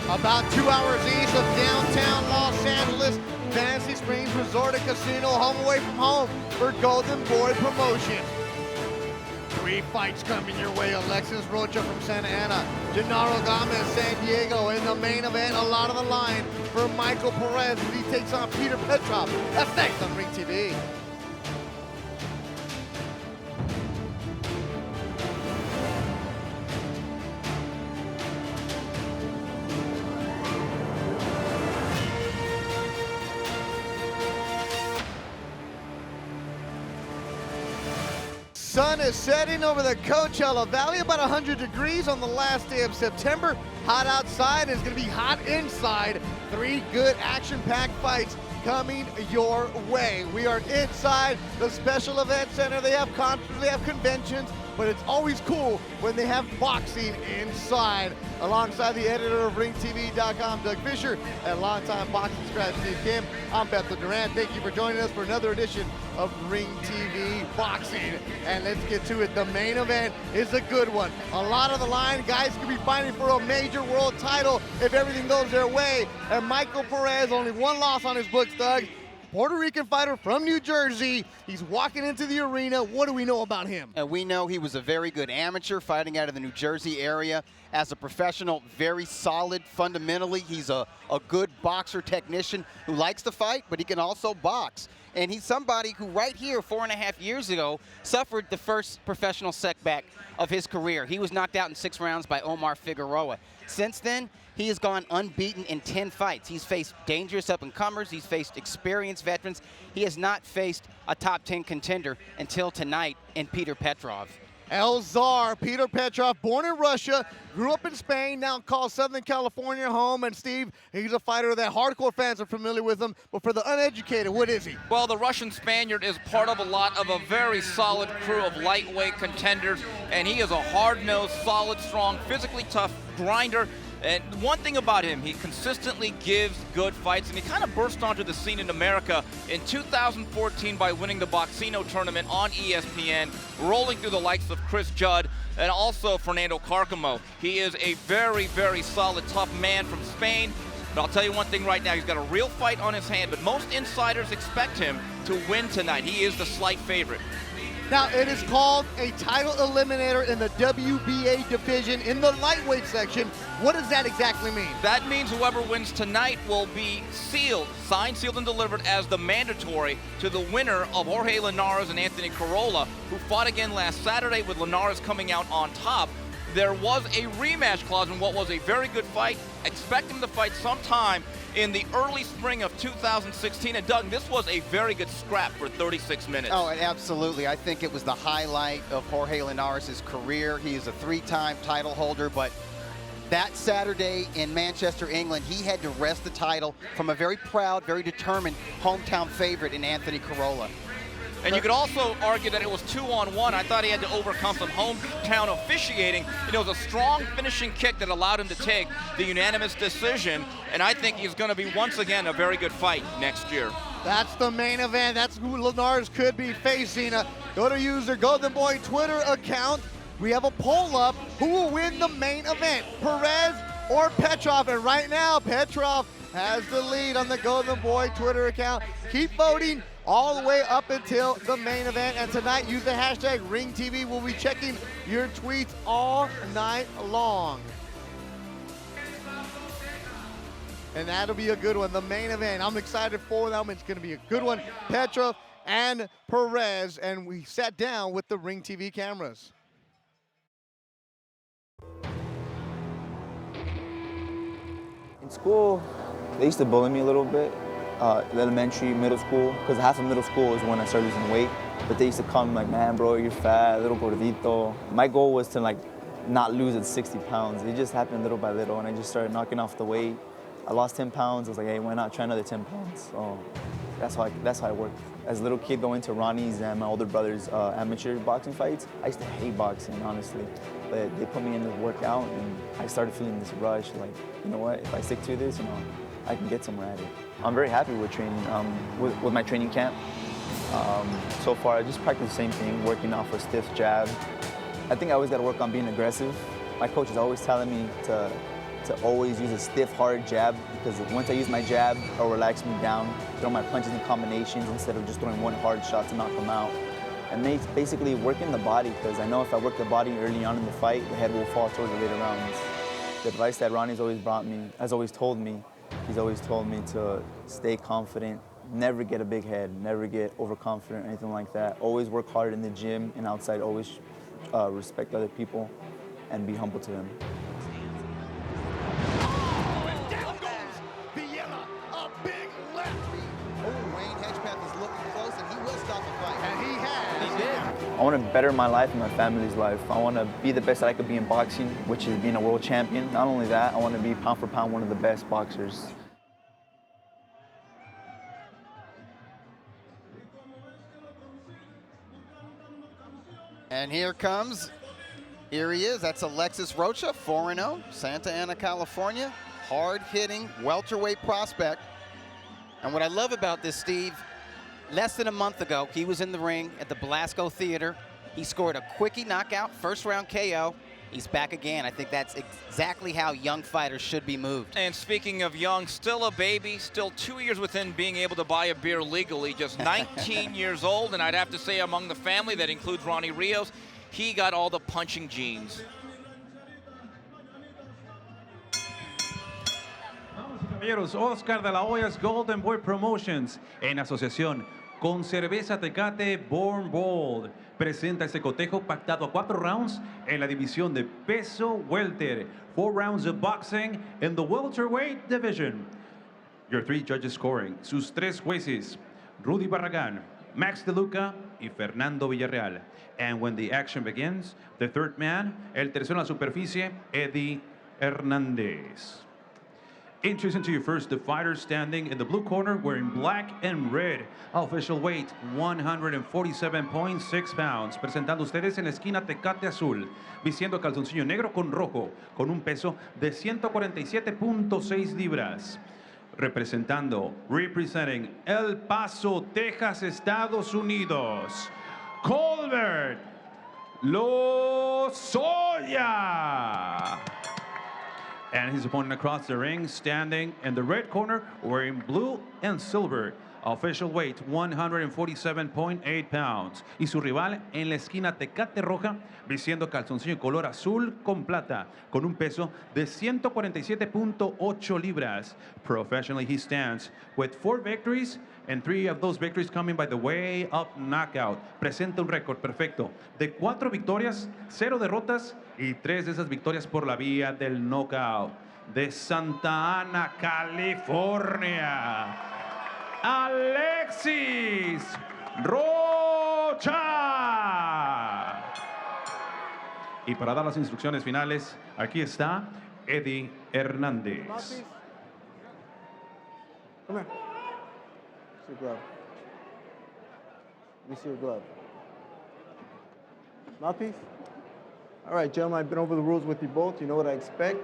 About 2 hours east of downtown Los Angeles, Fantasy Springs Resort and Casino, home away from home for Golden Boy promotion. 3 fights coming your way. Alexis, Rocha from Santa Ana, Genaro, Gamez, San Diego. In the main event, a lot of the line for Michael Perez as he takes on Peter Petrov. That's next on Ring TV. Sun is setting over the Coachella Valley, about 100 degrees on the last day of September. Hot outside, it's gonna be hot inside. 3 good action-packed fights coming your way. We are inside the special event center. They have concerts, they have conventions, but it's always cool when they have boxing inside. Alongside the editor of RingTV.com, Doug Fisher, and longtime boxing scribe Steve Kim, I'm Bethel Durant. Thank you for joining us for another edition of Ring TV Boxing. And let's get to it. The main event is a good one. A lot of the line, guys could be fighting for a major world title if everything goes their way. And Michael Perez, only 1 loss on his books, Doug. Puerto Rican fighter from New Jersey. He's walking into the arena. What do we know about him? We know he was a very good amateur fighting out of the New Jersey area. As a professional, very solid fundamentally. He's a good boxer technician who likes to fight, but he can also box. And he's somebody who right here 4.5 years ago suffered the first professional setback of his career. He was knocked out in 6 rounds by Omar Figueroa. Since then, he has gone unbeaten in 10 fights. He's faced dangerous up-and-comers. He's faced experienced veterans. He has not faced a top 10 contender until tonight in Peter Petrov. El Zar, Peter Petrov, born in Russia, grew up in Spain, now calls Southern California home. And Steve, he's a fighter that hardcore fans are familiar with him, but for the uneducated, what is he? Well, the Russian Spaniard is part of a lot of a very solid crew of lightweight contenders, and he is a hard-nosed, solid, strong, physically tough grinder. And one thing about him, he consistently gives good fights, and he kind of burst onto the scene in America in 2014 by winning the Boxino tournament on ESPN, rolling through the likes of Chris Judd and also Fernando Carcamo. He is a very, very solid, tough man from Spain. But I'll tell you one thing right now, he's got a real fight on his hand, but most insiders expect him to win tonight. He is the slight favorite. Now, it is called a title eliminator in the WBA division in the lightweight section. What does that exactly mean? That means whoever wins tonight will be sealed, signed, sealed, and delivered as the mandatory to the winner of Jorge Linares and Anthony Corolla, who fought again last Saturday with Linares coming out on top. There was a rematch clause in what was a very good fight. Expect him to fight sometime in the early spring of 2016. And Doug, this was a very good scrap for 36 minutes. Oh, absolutely. I think it was the highlight of Jorge Linares' career. He is a 3-time title holder, but that Saturday in Manchester, England, he had to wrest the title from a very proud, very determined hometown favorite in Anthony Corolla. And you could also argue that it was 2-on-1. I thought he had to overcome some hometown officiating. It was a strong finishing kick that allowed him to take the unanimous decision. And I think he's going to be, once again, a very good fight next year. That's the main event. That's who Linares could be facing. Go to use their Golden Boy Twitter account. We have a poll up. Who will win the main event, Perez or Petrov? And right now, Petrov has the lead on the Golden Boy Twitter account. Keep voting all the way up until the main event. And tonight, use the hashtag RingTV. We'll be checking your tweets all night long. And that'll be a good one, the main event. I'm excited for that one. It's going to be a good one. Petrov and Perez. And we sat down with the Ring TV cameras. In school, they used to bully me a little bit. Elementary, middle school, because half of middle school is when I started losing weight. But they used to call me like, man, bro, you're fat, little gordito. My goal was to not lose at 60 pounds. It just happened little by little, and I just started knocking off the weight. I lost 10 pounds. I was like, hey, why not try another 10 pounds? So that's how I worked. As a little kid going to Ronnie's and my older brother's amateur boxing fights, I used to hate boxing, honestly. But they put me in to work out, and I started feeling this rush, like, you know what, if I stick to this, I can get somewhere at it. I'm very happy with training, with my training camp. So far, I just practice the same thing, working off a stiff jab. I think I always got to work on being aggressive. My coach is always telling me to to always use a stiff, hard jab, because once I use my jab, it'll relax me down, throw my punches in combinations instead of just throwing one hard shot to knock them out. And basically working the body, because I know if I work the body early on in the fight, the head will fall towards the later rounds. The advice that Ronnie's always told me to stay confident, never get a big head, never get overconfident or anything like that. Always work hard in the gym and outside, always respect other people and be humble to them. I want to better my life and my family's life. I want to be the best that I could be in boxing, which is being a world champion. Not only that, I want to be pound for pound one of the best boxers. And here he is. That's Alexis Rocha, 4-0, Santa Ana, California. Hard-hitting welterweight prospect. And what I love about this, Steve, less than a month ago, he was in the ring at the Belasco Theater. He scored a quickie knockout, first-round KO. He's back again. I think that's exactly how young fighters should be moved. And speaking of young, still a baby, still 2 years within being able to buy a beer legally, just 19 years old. And I'd have to say among the family, that includes Ronnie Rios, he got all the punching genes. Caballeros, Oscar de la Hoya's Golden Boy Promotions, en asociación con Cerveza Tecate Born Bold, presenta ese cotejo pactado a 4 rounds en la división de peso welter. 4 rounds of boxing in the welterweight division. Your 3 judges scoring, sus 3 jueces, Rudy Barragán, Max De Luca y Fernando Villarreal. And when the action begins, the 3rd man, el tercero en la superficie, Eddie Hernández. Introducing to you first the fighter standing in the blue corner wearing black and red. Official weight 147.6 pounds. Presentando ustedes en la esquina Tecate Azul, vistiendo calzoncillo negro con rojo, con un peso de 147.6 libras. Representing El Paso, Texas, Estados Unidos, Colbert Lozoya. And his opponent across the ring, standing in the red corner, wearing blue and silver. Official weight, 147.8 pounds. Y su rival en la esquina Tecate Roja, vistiendo calzoncillo color azul con plata, con un peso de 147.8 libras. Professionally, he stands with 4 victories, and 3 of those victories coming by the way of knockout. Presenta un récord perfecto de 4 victorias, 0 derrotas, y 3 de esas victorias por la vía del knockout. De Santa Ana, California, Alexis Rocha. Y para dar las instrucciones finales, aquí está Eddie Hernández. Come here. See your glove. Let me see your glove. Mouthpiece? All right, gentlemen, I've been over the rules with you both. You know what I expect.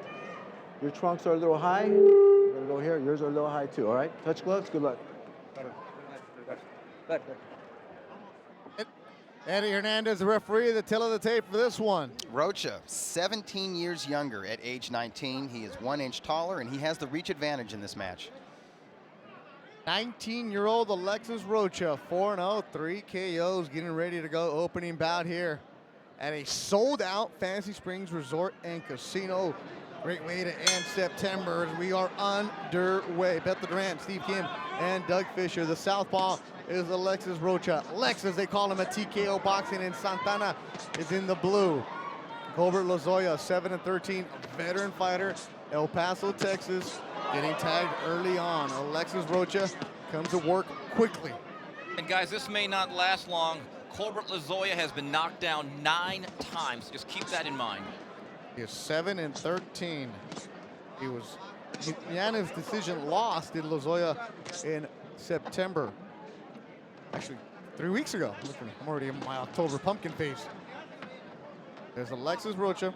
Your trunks are a little high. We're gonna go here. Yours are a little high too, all right? Touch gloves, good luck. Eddie Hernandez, the referee, the tail of the tape for this one. Rocha, 17 years younger at age 19. He is 1 inch taller, and he has the reach advantage in this match. 19-year-old Alexis Rocha, 4-0, 3 KOs, getting ready to go. Opening bout here at a sold-out Fantasy Springs Resort and Casino. Great way to end September as we are underway. Beth Durant, Steve Kim, and Doug Fisher. The southpaw is Alexis Rocha. Lex, as they call him at TKO Boxing, and Santana is in the blue. Colbert Lozoya, 7-13, veteran fighter, El Paso, Texas, getting tagged early on. Alexis Rocha comes to work quickly. And guys, this may not last long. Colbert Lozoya has been knocked down 9 times. Just keep that in mind. He is 7-13. He had his decision lost in Lozoya in September. Actually, 3 weeks ago. I'm already in my October pumpkin face. There's Alexis Rocha,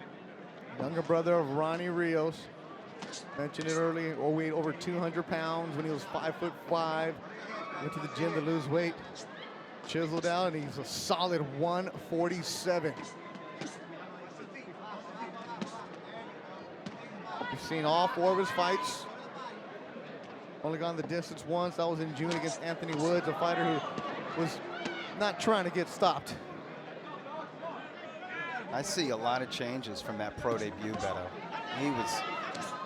younger brother of Ronnie Rios. Mentioned it earlier, weighed over 200 pounds when he was 5'5". Went to the gym to lose weight. Chiseled out, and he's a solid 147. You've seen all 4 of his fights. Only gone the distance once. That was in June against Anthony Woods, a fighter who was not trying to get stopped. I see a lot of changes from that pro debut, Beto. He was,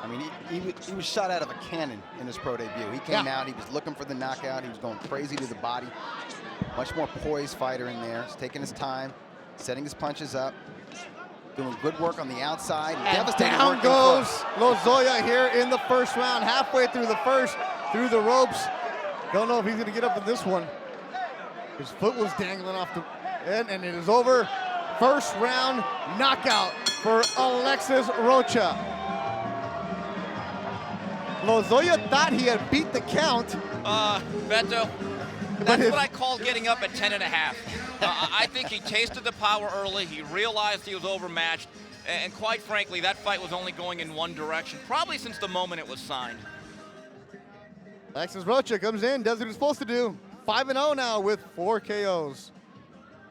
I mean, he was shot out of a cannon in his pro debut. He came out, he was looking for the knockout. He was going crazy to the body. Much more poised fighter in there. He's taking his time, setting his punches up, doing good work on the outside. And devastating down work goes Lozoya here in the first round, halfway through the first, through the ropes. Don't know if he's going to get up in this one. His foot was dangling off the end, and it is over. First round knockout for Alexis Rocha. Lozoya thought he had beat the count. Beto, that's what I call getting up at 10.5. I think he tasted the power early. He realized he was overmatched. And quite frankly, that fight was only going in one direction, probably since the moment it was signed. Alexis Rocha comes in, does what he's supposed to do. 5-0 now with 4 KOs.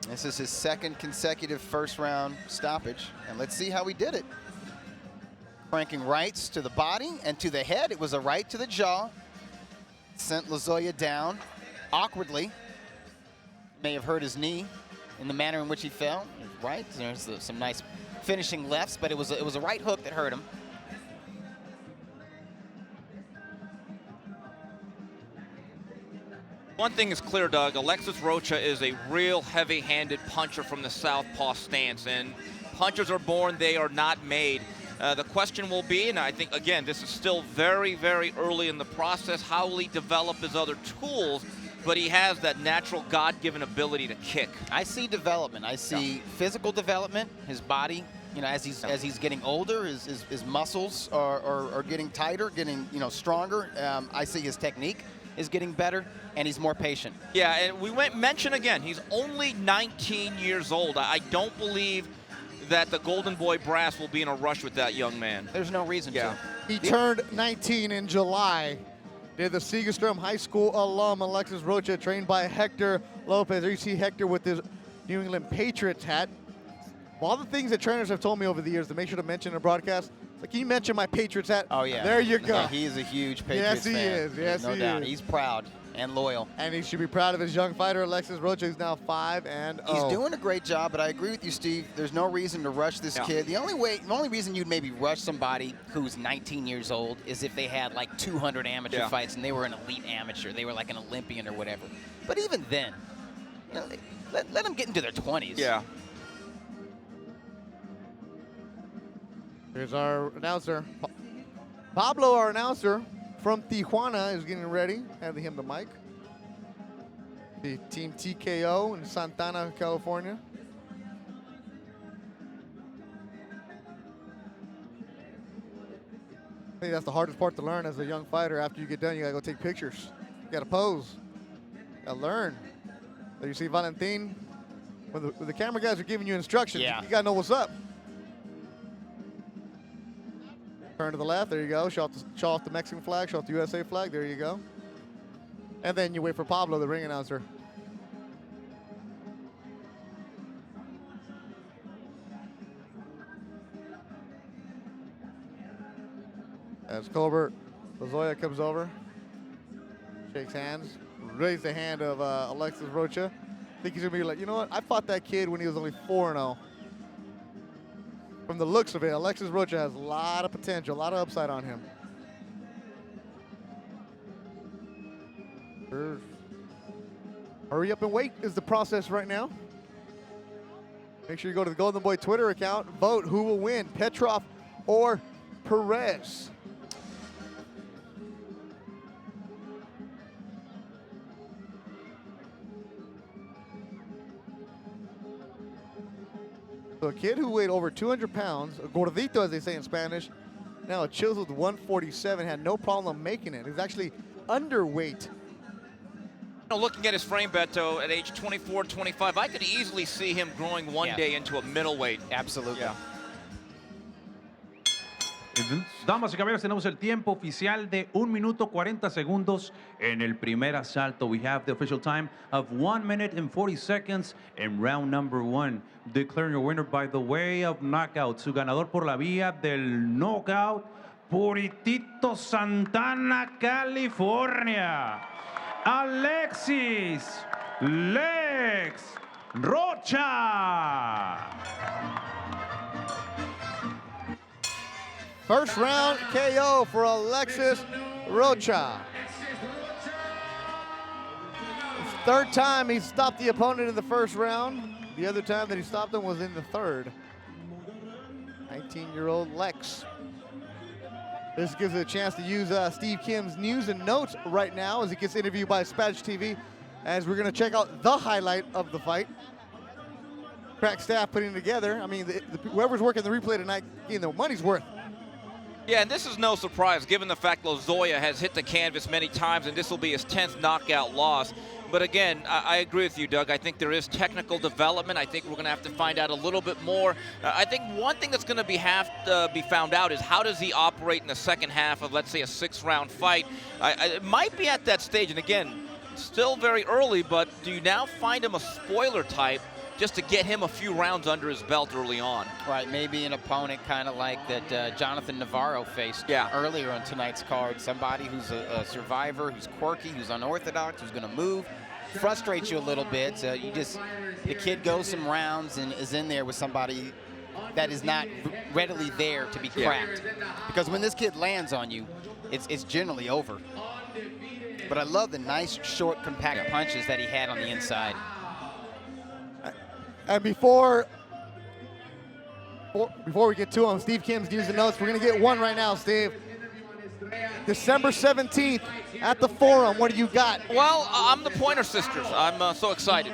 This is his 2nd consecutive first round stoppage, and let's see how he did it. Cranking rights to the body and to the head. It was a right to the jaw. Sent Lozoya down awkwardly. May have hurt his knee in the manner in which he fell. Right, there's some nice finishing lefts, but it was a right hook that hurt him. One thing is clear, Doug. Alexis Rocha is a real heavy-handed puncher from the southpaw stance, and punchers are born, they are not made. The question will be, and I think, again, this is still very, very early in the process, how will he develop his other tools, but he has that natural God-given ability to kick. I see development. I see physical development, his body. You know, as he's getting older, his muscles are getting tighter, getting, you know, stronger. I see his technique is getting better, and he's more patient. Yeah, and we mention again, he's only 19 years old. I don't believe that the Golden Boy brass will be in a rush with that young man. There's no reason to. He turned 19 in July. Did the Segerstrom High School alum Alexis Rocha, trained by Hector Lopez. There you see Hector with his New England Patriots hat. All the things that trainers have told me over the years to make sure to mention in a broadcast, like, can you mention my Patriots hat? Oh, yeah. There you go. Yeah, he is a huge Patriots fan. Yes, he is. Yes, no he doubt. is. He's proud and loyal. And he should be proud of his young fighter, Alexis Rocha, who's now 5-0. He's doing a great job, but I agree with you, Steve. There's no reason to rush this kid. The only reason you'd maybe rush somebody who's 19 years old is if they had like 200 amateur fights and they were an elite amateur. They were like an Olympian or whatever. But even then, you know, let them get into their 20s. Yeah. Here's our announcer. Pablo, our announcer from Tijuana, is getting ready. Handing him the mic. The Team TKO in Santana, California. I think that's the hardest part to learn as a young fighter. After you get done, you gotta go take pictures. You gotta pose. You gotta learn. There you see Valentin. When the camera guys are giving you instructions, you gotta know what's up. Turn to the left, there you go. Show off the Mexican flag, show off the USA flag, there you go. And then you wait for Pablo, the ring announcer. As Colbert, Lozoya comes over, shakes hands, raises the hand of Alexis Rocha. I think he's gonna be like, you know what? I fought that kid when he was only 4-0. From the looks of it, Alexis Rocha has a lot of potential, a lot of upside on him. Hurry up and wait is the process right now. Make sure you go to the Golden Boy Twitter account, vote who will win, Petrov or Perez. So a kid who weighed over 200 pounds, a gordito as they say in Spanish, now a chiseled 147, had no problem making it. He's actually underweight. Looking at his frame, Beto, at age 24, 25, I could easily see him growing one day into a middleweight. Absolutely. Yeah. Damas y caballeros, tenemos el tiempo oficial de 1 minuto 40 segundos en el primer asalto. We have the official time of 1 minute and 40 seconds in round number 1. Declaring your winner by the way of knockout. Su ganador por la vía del knockout, Puritito Santana, California, Alexis Lex Rocha. First round KO for Alexis Rocha. Third time he stopped the opponent in the first round. The other time that he stopped him was in the third. 19-year-old Lex. This gives it a chance to use Steve Kim's news and notes right now as he gets interviewed by Spanish TV, as we're going to check out the highlight of the fight. Crack staff putting it together. I mean, whoever's working the replay tonight, getting their money's worth. Yeah, and this is no surprise given the fact Lozoya has hit the canvas many times, and this will be his 10th knockout loss. But again, I agree with you, Doug. I think there is technical development. I think we're going to have to find out a little bit more. I think one thing that's going to have to be found out is how does he operate in the second half of, let's say, a 6-round fight. It might be at that stage, and again, still very early, but do you now find him a spoiler type just to get him a few rounds under his belt early on? Right, maybe an opponent kind of like that Jonathan Navarro faced earlier on tonight's card. Somebody who's a survivor, who's quirky, who's unorthodox, who's going to move, frustrate you a little bit. So the kid goes some rounds and is in there with somebody that is not readily there to be cracked. Because when this kid lands on you, it's generally over. But I love the nice, short, compact punches that he had on the inside. And before we get to him, Steve Kim's news and notes. We're going to get one right now, Steve. December 17th at the Forum. What do you got? Well, I'm the Pointer Sisters. I'm so excited.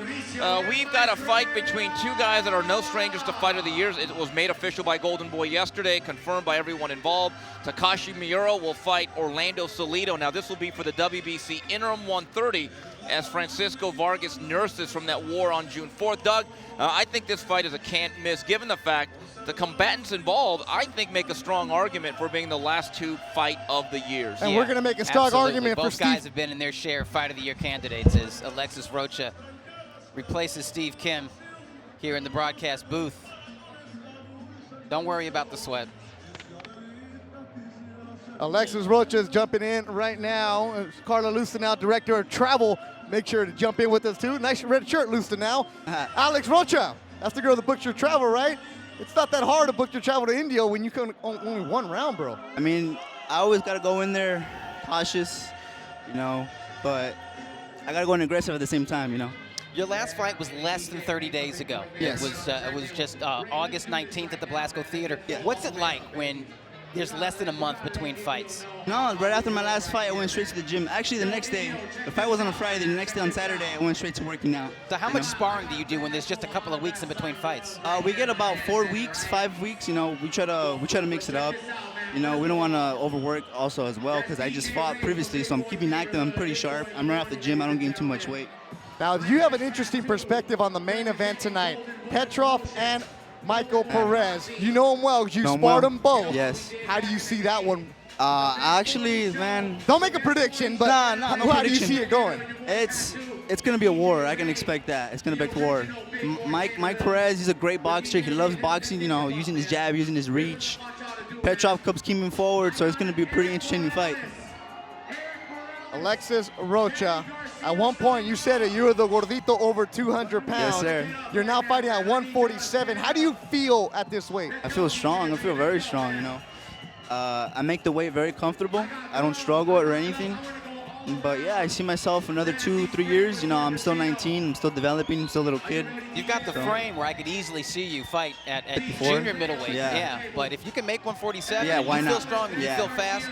We've got a fight between two guys that are no strangers to Fight of the Year. It was made official by Golden Boy yesterday, confirmed by everyone involved. Takashi Miura will fight Orlando Salido. Now, this will be for the WBC Interim 130 as Francisco Vargas nurses from that war on June 4th. Doug, I think this fight is a can't miss, given the fact the combatants involved, I think, make a strong argument for being the last two Fight of the Years. And we're going to make a strong argument for Steve. Both guys have been in their share of Fight of the Year candidates as Alexis Rocha replaces Steve Kim here in the broadcast booth. Don't worry about the sweat. Alexis Rocha is jumping in right now. Carla Lustenau, Director of Travel, make sure to jump in with us too. Nice red shirt, Lustenau. Alex Rocha, that's the girl that booked your travel, right? It's not that hard to book your travel to India when you can only one round, bro. I mean, I always got to go in there cautious, but I got to go in aggressive at the same time, Your last fight was less than 30 days ago. Yes. It was just August 19th at the Blasco Theater. Yeah. What's it like when there's less than a month between fights? No, right after my last fight, I went straight to the gym. Actually, the next day, the fight was on a Friday. The next day on Saturday, I went straight to working out. So how much sparring do you do when there's just a couple of weeks in between fights? We get about 4 weeks, 5 weeks. We try to mix it up. We don't want to overwork also as well because I just fought previously, so I'm keeping active. I'm pretty sharp. I'm right off the gym. I don't gain too much weight. Now, you have an interesting perspective on the main event tonight. Petrov and Michael Perez. You know him well. You sparred them both. Yes. How do you see that one? Actually, man. Don't make a prediction, but no how do you prediction. see it going? It's gonna be a war. I can expect that. It's gonna be a war. Mike Perez, he's a great boxer. He loves boxing. Using his jab, using his reach. Petrov comes coming forward, so it's gonna be a pretty interesting fight. Alexis Rocha. At one point, you said it. You were the gordito over 200 pounds. Yes, sir. You're now fighting at 147. How do you feel at this weight? I feel strong. I feel very strong. I make the weight very comfortable. I don't struggle or anything. But yeah, I see myself another 2-3 years. I'm still 19. I'm still developing. I'm still a little kid. You've got the frame where I could easily see you fight at 54? junior middleweight. Yeah. But if you can make 147, Yeah, and why you feel not? strong and Yeah. you feel fast,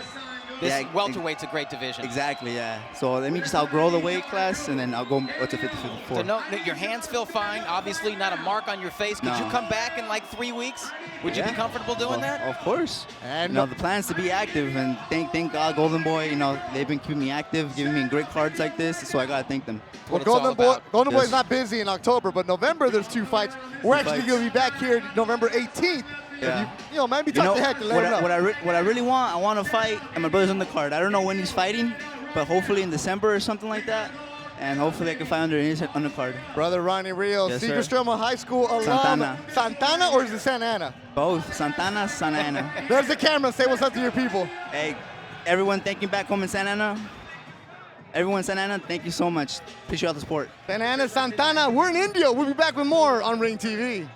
this Yeah, welterweight's a great division. Exactly, yeah. So let me just outgrow the weight class, and then I'll go to 54. So no, your hands feel fine. Obviously, not a mark on your face. Could No. you come back in like 3 weeks? Would you be Yeah. comfortable doing that? Of course. And the plan's to be active, and thank God, Golden Boy. They've been keeping me active, giving me great cards like this. So I gotta thank them. well, it's all Golden Boy's Yes. not busy in October, but November there's 2 fights. We're actually fights. going to be back here November 18th. Yeah. If maybe talk to Hector, let him know. What I really want, I want to fight, and my brother's on the card. I don't know when he's fighting, but hopefully in December or something like that. and hopefully I can fight under his undercard. Brother Ronnie Rios, Yes, sir. Segerstrom High School alum. Santana. Santana or is it Santa Ana? Both, Santana, Santa Ana. There's the camera. Say what's up to your people. Hey, everyone, thank you back home in Santa Ana. Everyone in Santa Ana, thank you so much. Appreciate all the support. Santa Ana, Santana. We're in India. We'll be back with more on Ring TV.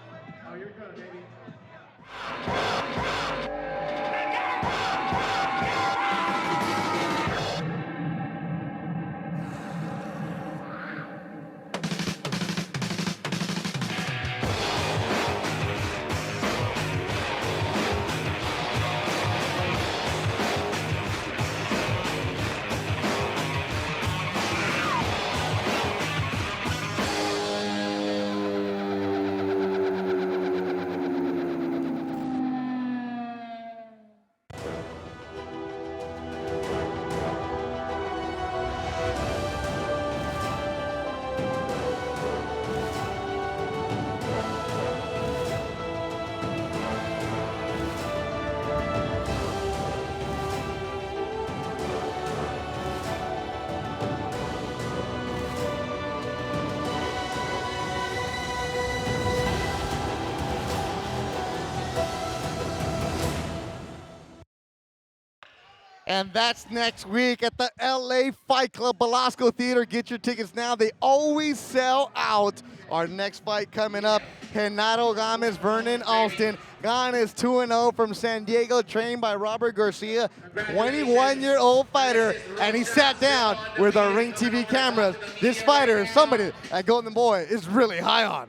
And that's next week at the LA Fight Club Belasco Theater. Get your tickets now. They always sell out. Our next fight coming up, Genaro Gamez, Vernon, Alston. Gan is 2-0 from San Diego, trained by Robert Garcia, 21-year-old fighter, and he sat down with our Ring TV cameras. This fighter is somebody that Golden Boy is really high on.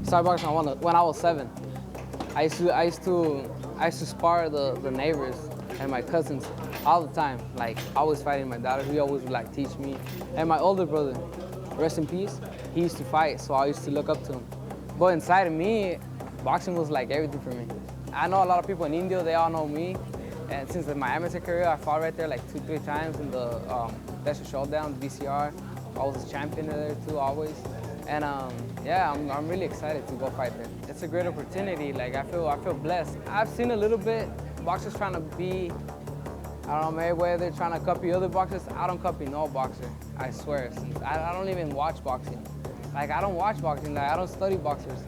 Started boxing when I was 7. I used to spar the neighbors and my cousins all the time. Like always fighting my daughters. He always would like teach me. And my older brother, rest in peace, he used to fight, so I used to look up to him. But inside of me, boxing was like everything for me. I know a lot of people in India, they all know me. And since my amateur career, I fought right there like 2-3 times in the Desert Showdown, VCR. I was a champion there too, always. And yeah, I'm really excited to go fight there. It's a great opportunity. Like I feel blessed. I've seen a little bit boxers trying to be, I don't know, Mayweather trying to copy other boxers. I don't copy no boxer. I swear. I don't even watch boxing. Like I don't watch boxing. Like I don't study boxers.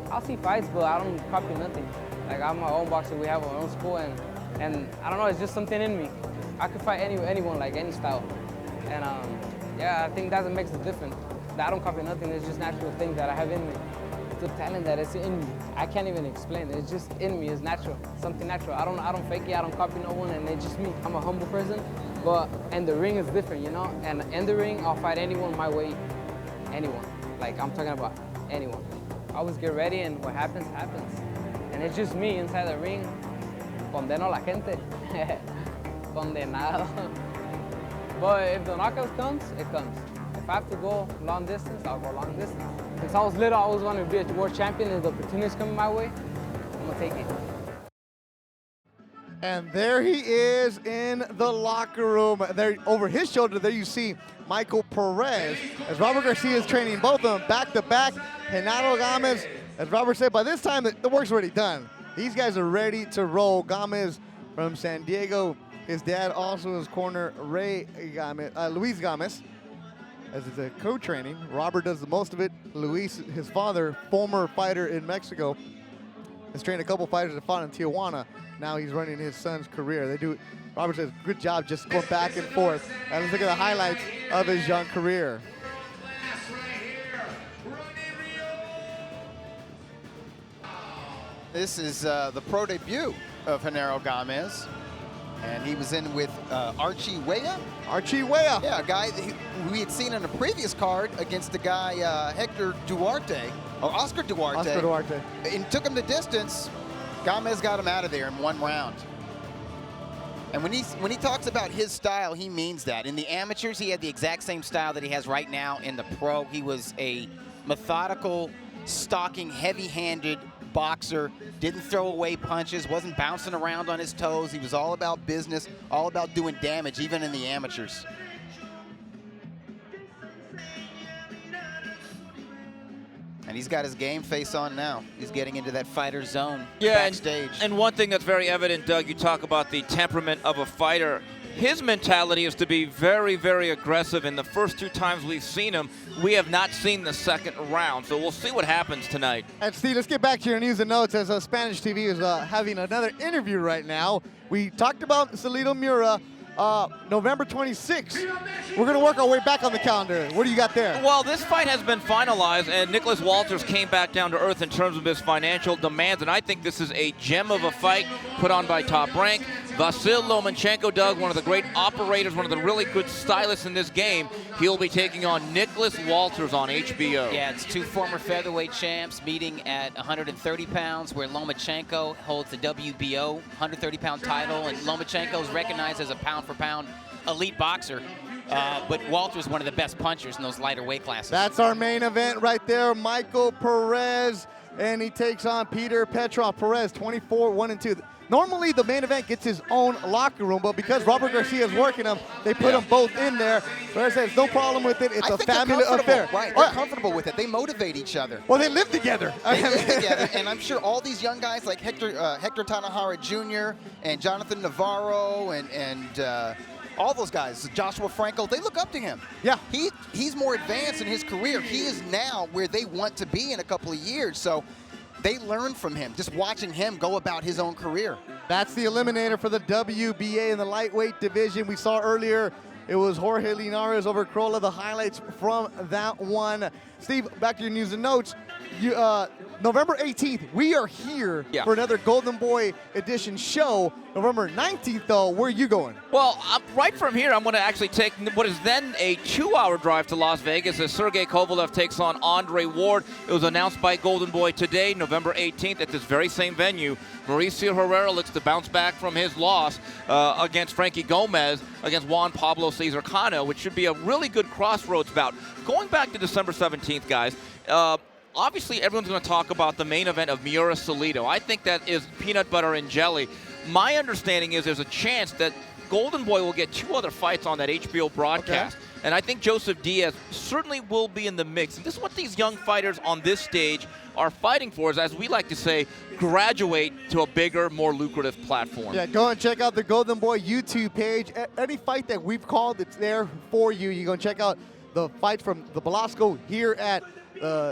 I'll see fights, but I don't copy nothing. Like I'm my own boxer. We have our own school, and I don't know. It's just something in me. I could fight anyone, like any style. And yeah, I think that makes it different. I don't copy nothing. It's just natural thing that I have in me. It's a talent that is in me. I can't even explain it. It's just in me. It's natural. Something natural. I don't fake it. I don't copy no one, and it's just me. I'm a humble person, but and the ring is different, you know. And in the ring, I'll fight anyone my way. Anyone. Like I'm talking about anyone. I always get ready, and what happens, happens. And it's just me inside the ring. Condeno la gente. Condenado. But if the knockout comes, it comes. If I have to go long distance, I'll go long distance. Since I was little, I always wanted to be a world champion, and the opportunities coming my way, I'm gonna take it. And there he is in the locker room. There, over his shoulder, there you see Michael Perez. As Robert Garcia is training both of them back to back. Genaro Gamez, as Robert said, by this time the work's already done. These guys are ready to roll. Gamez from San Diego. His dad also is corner Luis Gamez. As it's a co-training. Robert does the most of it. Luis, his father, former fighter in Mexico, has trained a couple fighters that fought in Tijuana. Now he's running his son's career. Robert says, good job just going back and forth. And let's look at the highlights of his young career. This is the pro debut of Genaro Gamez. And he was in with Archie Weah. Archie Weah. Yeah, a guy who we had seen in a previous card against the guy Hector Duarte, or Oscar Duarte. Oscar Duarte. And took him the distance. Gamez got him out of there in 1 round. And when he talks about his style, he means that. In the amateurs, he had the exact same style that he has right now in the pro. He was a methodical, stalking, heavy-handed boxer, didn't throw away punches, wasn't bouncing around on his toes. He was all about business, all about doing damage, even in the amateurs. And he's got his game face on now. He's getting into that fighter zone backstage. backstage. And one thing that's very evident, Doug, you talk about the temperament of a fighter. His mentality is to be very, very aggressive. And the first 2 times we've seen him, we have not seen the second round. So we'll see what happens tonight. And Steve, let's get back to your news and notes as Spanish TV is having another interview right now. We talked about Salido Miura, November 26th. We're going to work our way back on the calendar. What do you got there? Well, this fight has been finalized, and Nicholas Walters came back down to earth in terms of his financial demands, and I think this is a gem of a fight put on by Top Rank. Vasil Lomachenko, Doug, one of the great operators, one of the really good stylists in this game. He'll be taking on Nicholas Walters on HBO. Yeah, it's 2 former featherweight champs meeting at 130 pounds, where Lomachenko holds the WBO 130-pound title, and Lomachenko is recognized as a pound-for-pound elite boxer. But Walter's one of the best punchers in those lighter weight classes. That's our main event right there. Michael Perez, and he takes on Peter Petrov. Perez, 24-1-2. Normally, the main event gets his own locker room, but because Robert Garcia is working them, they put them both in there. Perez says no problem with it. It's a family affair. Right, they're comfortable with it. They motivate each other. Well, they live together. They live together, and I'm sure all these young guys like Hector Tanahara Jr. and Jonathan Navarro and all those guys, Joshua Franco, they look up to him. Yeah. He's more advanced in his career. He is now where they want to be in a couple of years. So they learn from him, just watching him go about his own career. That's the eliminator for the WBA in the lightweight division. We saw earlier it was Jorge Linares over Crolla. The highlights from that one. Steve, back to your news and notes. November 18th, we are here for another Golden Boy edition show. November 19th, though, where are you going? Well, right from here, I'm going to actually take what is then a 2-hour drive to Las Vegas as Sergey Kovalev takes on Andre Ward. It was announced by Golden Boy today, November 18th, at this very same venue. Mauricio Herrera looks to bounce back from his loss against Frankie Gamez against Juan Pablo Cesar Cano, which should be a really good crossroads bout. Going back to December 17th, guys, obviously everyone's going to talk about the main event of Miura Salido. I think that is peanut butter and jelly. My understanding is there's a chance that Golden Boy will get 2 other fights on that HBO broadcast. Okay. And I think Joseph Diaz certainly will be in the mix. And this is what these young fighters on this stage are fighting for, is, as we like to say, graduate to a bigger, more lucrative platform. Yeah, go and check out the Golden Boy YouTube page. Any fight that we've called, it's there for you. You go and check out the fight from the Belasco here at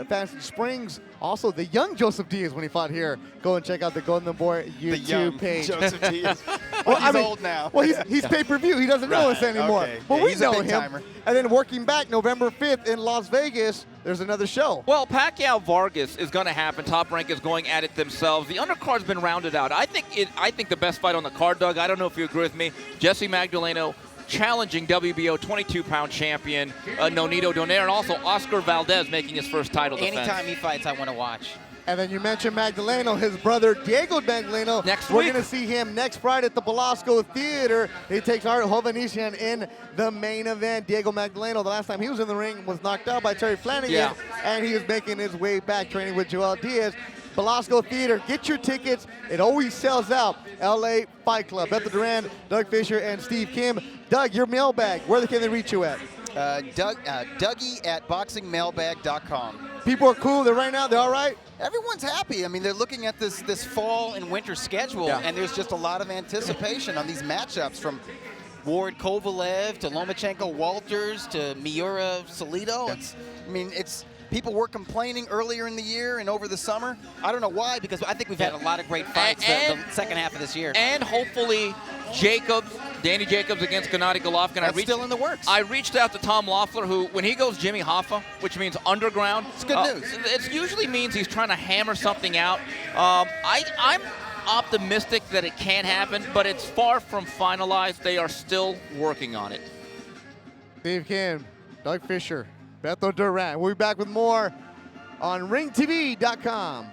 Fantasy Springs. Also, the young Joseph Diaz when he fought here. Go and check out the Golden Boy YouTube page. Joseph Diaz. Well, he's old now. Well, he's pay-per-view. He doesn't know us anymore. Okay. But Yeah, we he's a know big him. timer. And then working back November 5th in Las Vegas, there's another show. Well, Pacquiao Vargas is going to happen. Top Rank is going at it themselves. The undercard's been rounded out. I think the best fight on the card, Doug, I don't know if you agree with me, Jesse Magdaleno challenging WBO 22-pound champion Nonito Donaire, and also Oscar Valdez making his first title defense. Anytime he fights, I want to watch. And then you mentioned Magdaleno, his brother Diego Magdaleno. We're going to see him next Friday at the Belasco Theater. He takes Art Hovhannisyan in the main event. Diego Magdaleno, the last time he was in the ring, was knocked out by Terry Flanagan, and he is making his way back training with Joel Diaz. Belasco Theater, get your tickets. It always sells out. LA Fight Club. Bethel Duran, Doug Fisher, and Steve Kim. Doug, your mailbag, where can they reach you at? Dougie at boxingmailbag.com. People are cool. They're right now. They're all right? Everyone's happy. I mean, they're looking at this fall and winter schedule, and there's just a lot of anticipation on these matchups, from Ward Kovalev to Lomachenko Walters to Miura Salido. It's people were complaining earlier in the year and over the summer. I don't know why, because I think we've had a lot of great fights the second half of this year. And hopefully Danny Jacobs against Gennady Golovkin. That's still in the works. I reached out to Tom Loeffler, who, when he goes Jimmy Hoffa, which means underground, it's good news. It usually means he's trying to hammer something out. I'm optimistic that it can happen, but it's far from finalized. They are still working on it. Steve Kim, Doug Fisher, Bethel Duran. We'll be back with more on ringtv.com.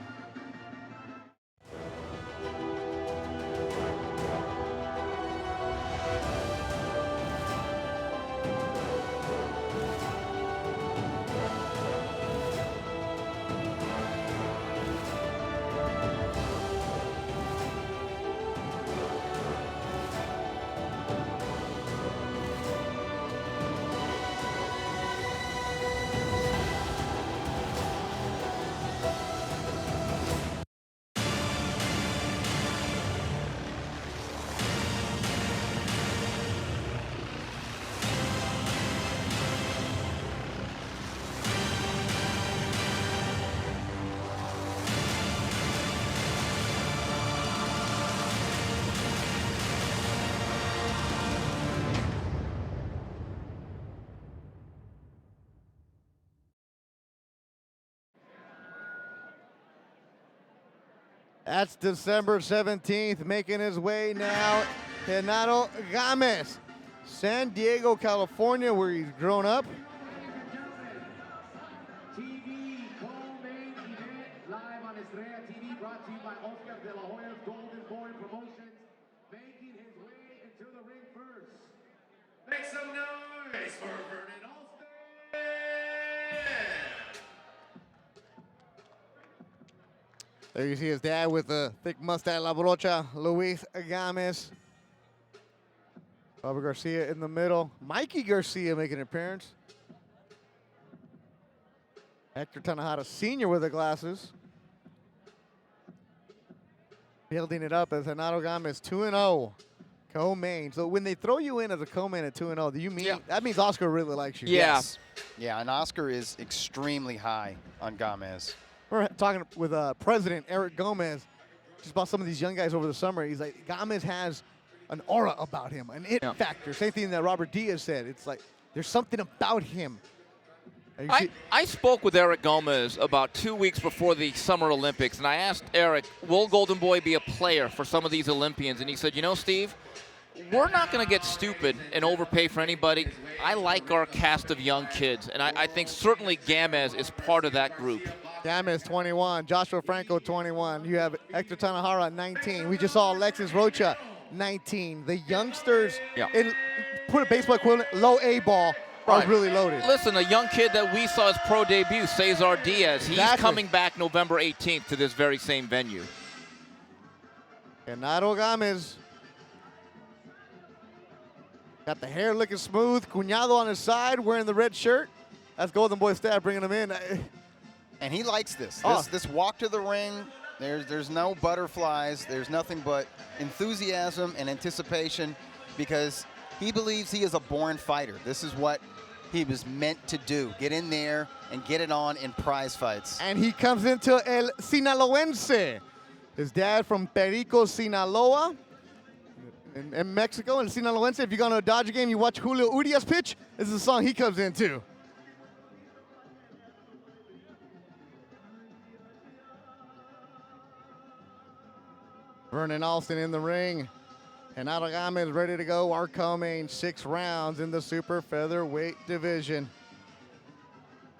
That's December 17th, making his way now, Genaro Gamez, San Diego, California, where he's grown up. TV co-main event live on Estrella TV, brought to you by Oscar de la Hoya's Golden Boy Promotions, making his way into the ring first. Make some noise for Vernon Alston! There you see his dad with the thick mustache, La Rocha, Luis Gamez. Robert Garcia in the middle. Mikey Garcia making an appearance. Hector Tanahara Sr. with the glasses. Building it up as Genaro Gamez 2-0. Co-main. So when they throw you in as a co-main at 2-0, do you mean that means Oscar really likes you? Yeah. Yes. Yeah, and Oscar is extremely high on Gamez. We're talking with President Eric Gomez just about some of these young guys over the summer. He's like, Gamez has an aura about him, an it factor. Same thing that Robert Diaz said. It's like there's something about him. I spoke with Eric Gomez about 2 weeks before the Summer Olympics, and I asked Eric, will Golden Boy be a player for some of these Olympians? And he said, you know, Steve, we're not going to get stupid and overpay for anybody. I like our cast of young kids, and I think certainly Gamez is part of that group. Gamez 21, Joshua Franco 21. You have Hector Tanahara 19. We just saw Alexis Rocha 19. The youngsters, in put a baseball equivalent, low A ball, are really loaded. Listen, a young kid that we saw his pro debut, Cesar Diaz, he's coming back November 18th to this very same venue. Genaro Gamez. Got the hair looking smooth. Cuñado on his side, wearing the red shirt. That's Golden Boy staff bringing him in. And he likes this. This walk to the ring, there's no butterflies. There's nothing but enthusiasm and anticipation because he believes he is a born fighter. This is what he was meant to do. Get in there and get it on in prize fights. And he comes into El Sinaloense. His dad from Perico, Sinaloa. In Mexico, in Sinaloense. If you're going to a Dodger game, you watch Julio Urias pitch, this is the song he comes into. Vernon Alston in the ring. And Genaro Gamez ready to go. Our co-main 6 rounds in the super featherweight division.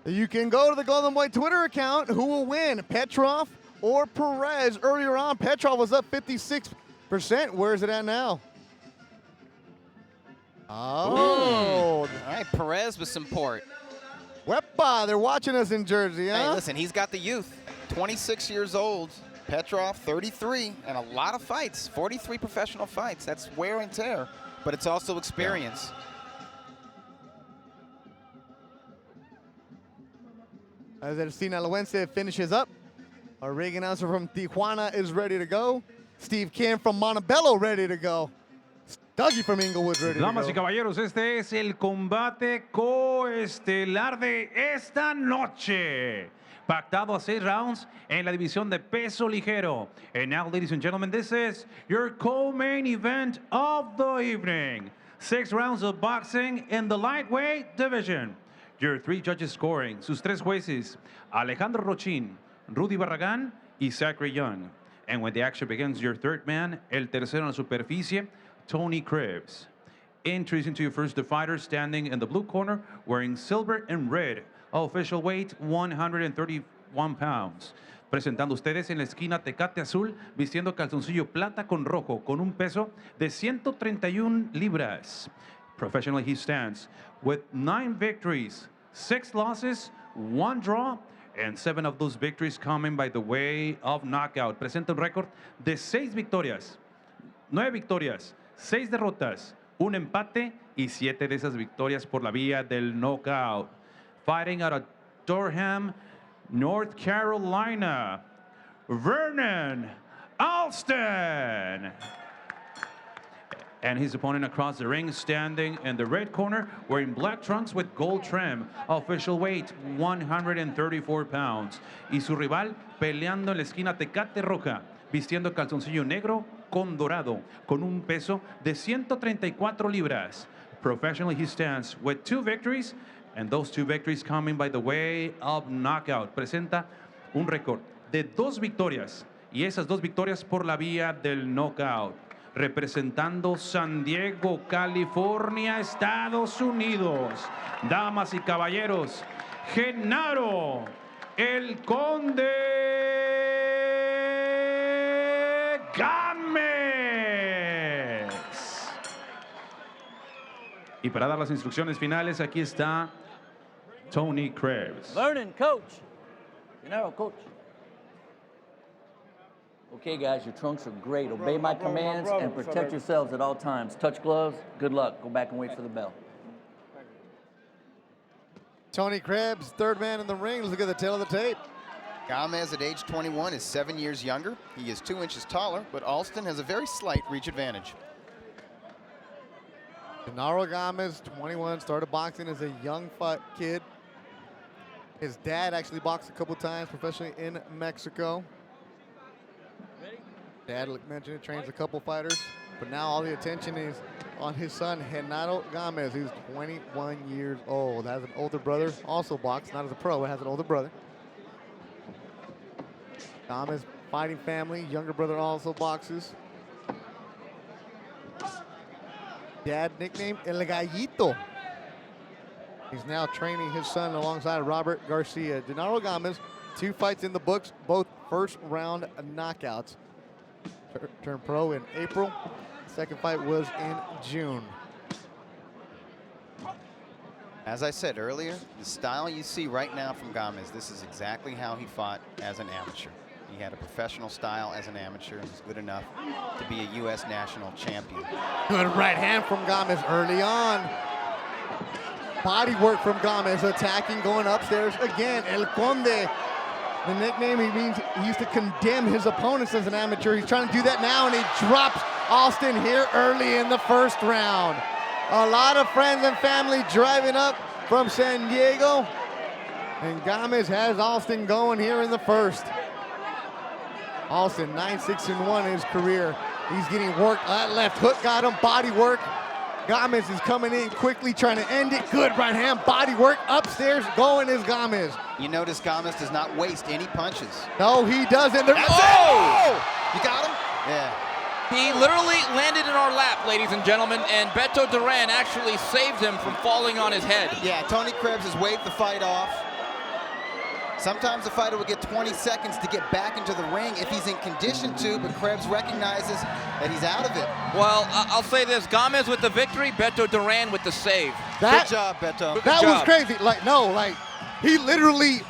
You can go to the Golden Boy Twitter account. Who will win, Petrov or Perez? Earlier on, Petrov was up 56%. Where is it at now? Oh. All right, Perez with some port. Wepa, they're watching us in Jersey, huh? Hey, listen, he's got the youth. 26 years old. Petrov, 33, and a lot of fights. 43 professional fights. That's wear and tear, but it's also experience. As El Sinaloense finishes up, our ring announcer from Tijuana is ready to go. Steve Kim from Montebello ready to go. Dougie from Inglewood ready Damas to y go. caballeros, este es el combate coestelar de esta noche. Pactado a 6 rounds en la división de peso ligero. And now, ladies and gentlemen, this is your co-main event of the evening. 6 rounds of boxing in the lightweight division. Your 3 judges scoring, sus 3 jueces, Alejandro Rochin, Rudy Barragán y Zachary Young. And when the action begins, your 3rd man, el tercero en la superficie, Tony Krebs. Introducing to you first the fighter standing in the blue corner, wearing silver and red. Official weight, 131 pounds. Presentando ustedes en la esquina Tecate Azul, vistiendo calzoncillo plata con rojo, con un peso de 131 libras. Professionally, he stands with 9 victories, 6 losses, 1 draw, and 7 of those victories coming by the way of knockout. Presenta un récord de 6 victorias, 9 victorias, 6 derrotas, un empate y 7 de esas victorias por la vía del knockout. Fighting out of Durham, North Carolina, Vernon Alston. And his opponent across the ring, standing in the red corner, wearing black trunks with gold trim. Official weight, 134 pounds. Y su rival, peleando en la esquina Tecate Roja, vistiendo calzoncillo negro con dorado, con un peso de 134 libras. Professionally, he stands with 2 victories, and those 2 victories coming by the way of knockout. Presenta un récord de 2 victorias y esas 2 victorias por la vía del knockout. Representando San Diego, California, Estados Unidos. Damas y caballeros, Genaro, el Conde Gamez. Y para dar las instrucciones finales, aquí está Tony Krebs. Vernon, coach. Genaro, coach. Okay, guys, your trunks are great. Obey my commands and protect yourselves at all times. Touch gloves. Good luck. Go back and wait for the bell. Tony Krebs, third man in the ring. Let's look at the tail of the tape. Gamez at age 21 is 7 years younger. He is 2 inches taller, but Alston has a very slight reach advantage. Genaro Gamez, 21, started boxing as a young kid. His dad actually boxed a couple times professionally in Mexico. Dad, like mentioned, trains a couple fighters, but now all the attention is on his son, Genaro Gamez, who's 21 years old. Has an older brother, also boxed, not as a pro, but has an older brother. Gamez, fighting family, younger brother also boxes. Dad nicknamed El Gallito. He's now training his son alongside Robert Garcia. Genaro Gamez, 2 fights in the books, both first round knockouts. Turned pro in April. Second fight was in June. As I said earlier, the style you see right now from Gamez, this is exactly how he fought as an amateur. He had a professional style as an amateur and was good enough to be a U.S. national champion. Good right hand from Gamez early on. Body work from Gamez, attacking, going upstairs again. El Conde, the nickname he means he used to condemn his opponents as an amateur. He's trying to do that now, and he drops Alston here early in the first round. A lot of friends and family driving up from San Diego, and Gamez has Alston going here in the first. Alston 9-6-1 in his career. He's getting worked. That left hook got him, body work. Gamez is coming in quickly, trying to end it. Good right hand, body work. Upstairs, going is Gamez. You notice Gamez does not waste any punches. No, he doesn't. That's it! Oh! You got him? Yeah. He literally landed in our lap, ladies and gentlemen, and Beto Duran actually saved him from falling on his head. Yeah, Tony Krebs has waved the fight off. Sometimes the fighter will get 20 seconds to get back into the ring if he's in condition to, but Krebs recognizes that he's out of it. Well, I'll say this, Gamez with the victory, Beto Duran with the save. Good job, Beto. That was crazy. He literally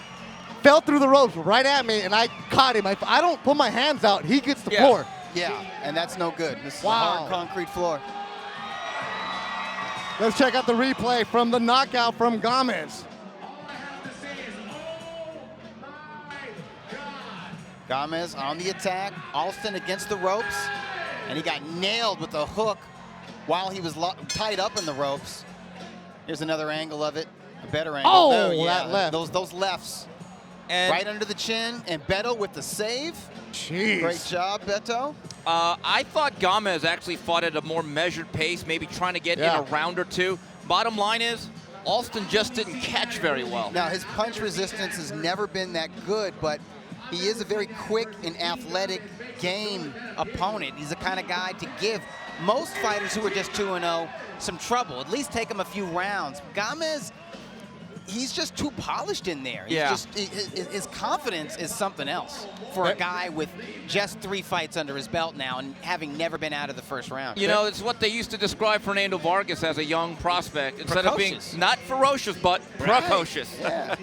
fell through the ropes right at me, and I caught him. If I don't put my hands out, he gets the floor. Yeah, and that's no good. This is a hard concrete floor. Let's check out the replay from the knockout from Gamez. Gamez on the attack, Alston against the ropes, and he got nailed with a hook while he was tied up in the ropes. Here's another angle of it, a better angle. Oh, yeah, that left. Those lefts. And right under the chin, and Beto with the save. Jeez. Great job, Beto. I thought Gamez actually fought at a more measured pace, maybe trying to get in a round or two. Bottom line is, Alston just didn't catch very well. Now, his punch resistance has never been that good, but he is a very quick and athletic game opponent. He's the kind of guy to give most fighters who are just 2-0 some trouble, at least take them a few rounds. Gamez, he's just too polished in there. His confidence is something else for a guy with just 3 fights under his belt now and having never been out of the first round. You know, it's what they used to describe Fernando Vargas as a young prospect. Instead of being not ferocious, but precocious. Yeah.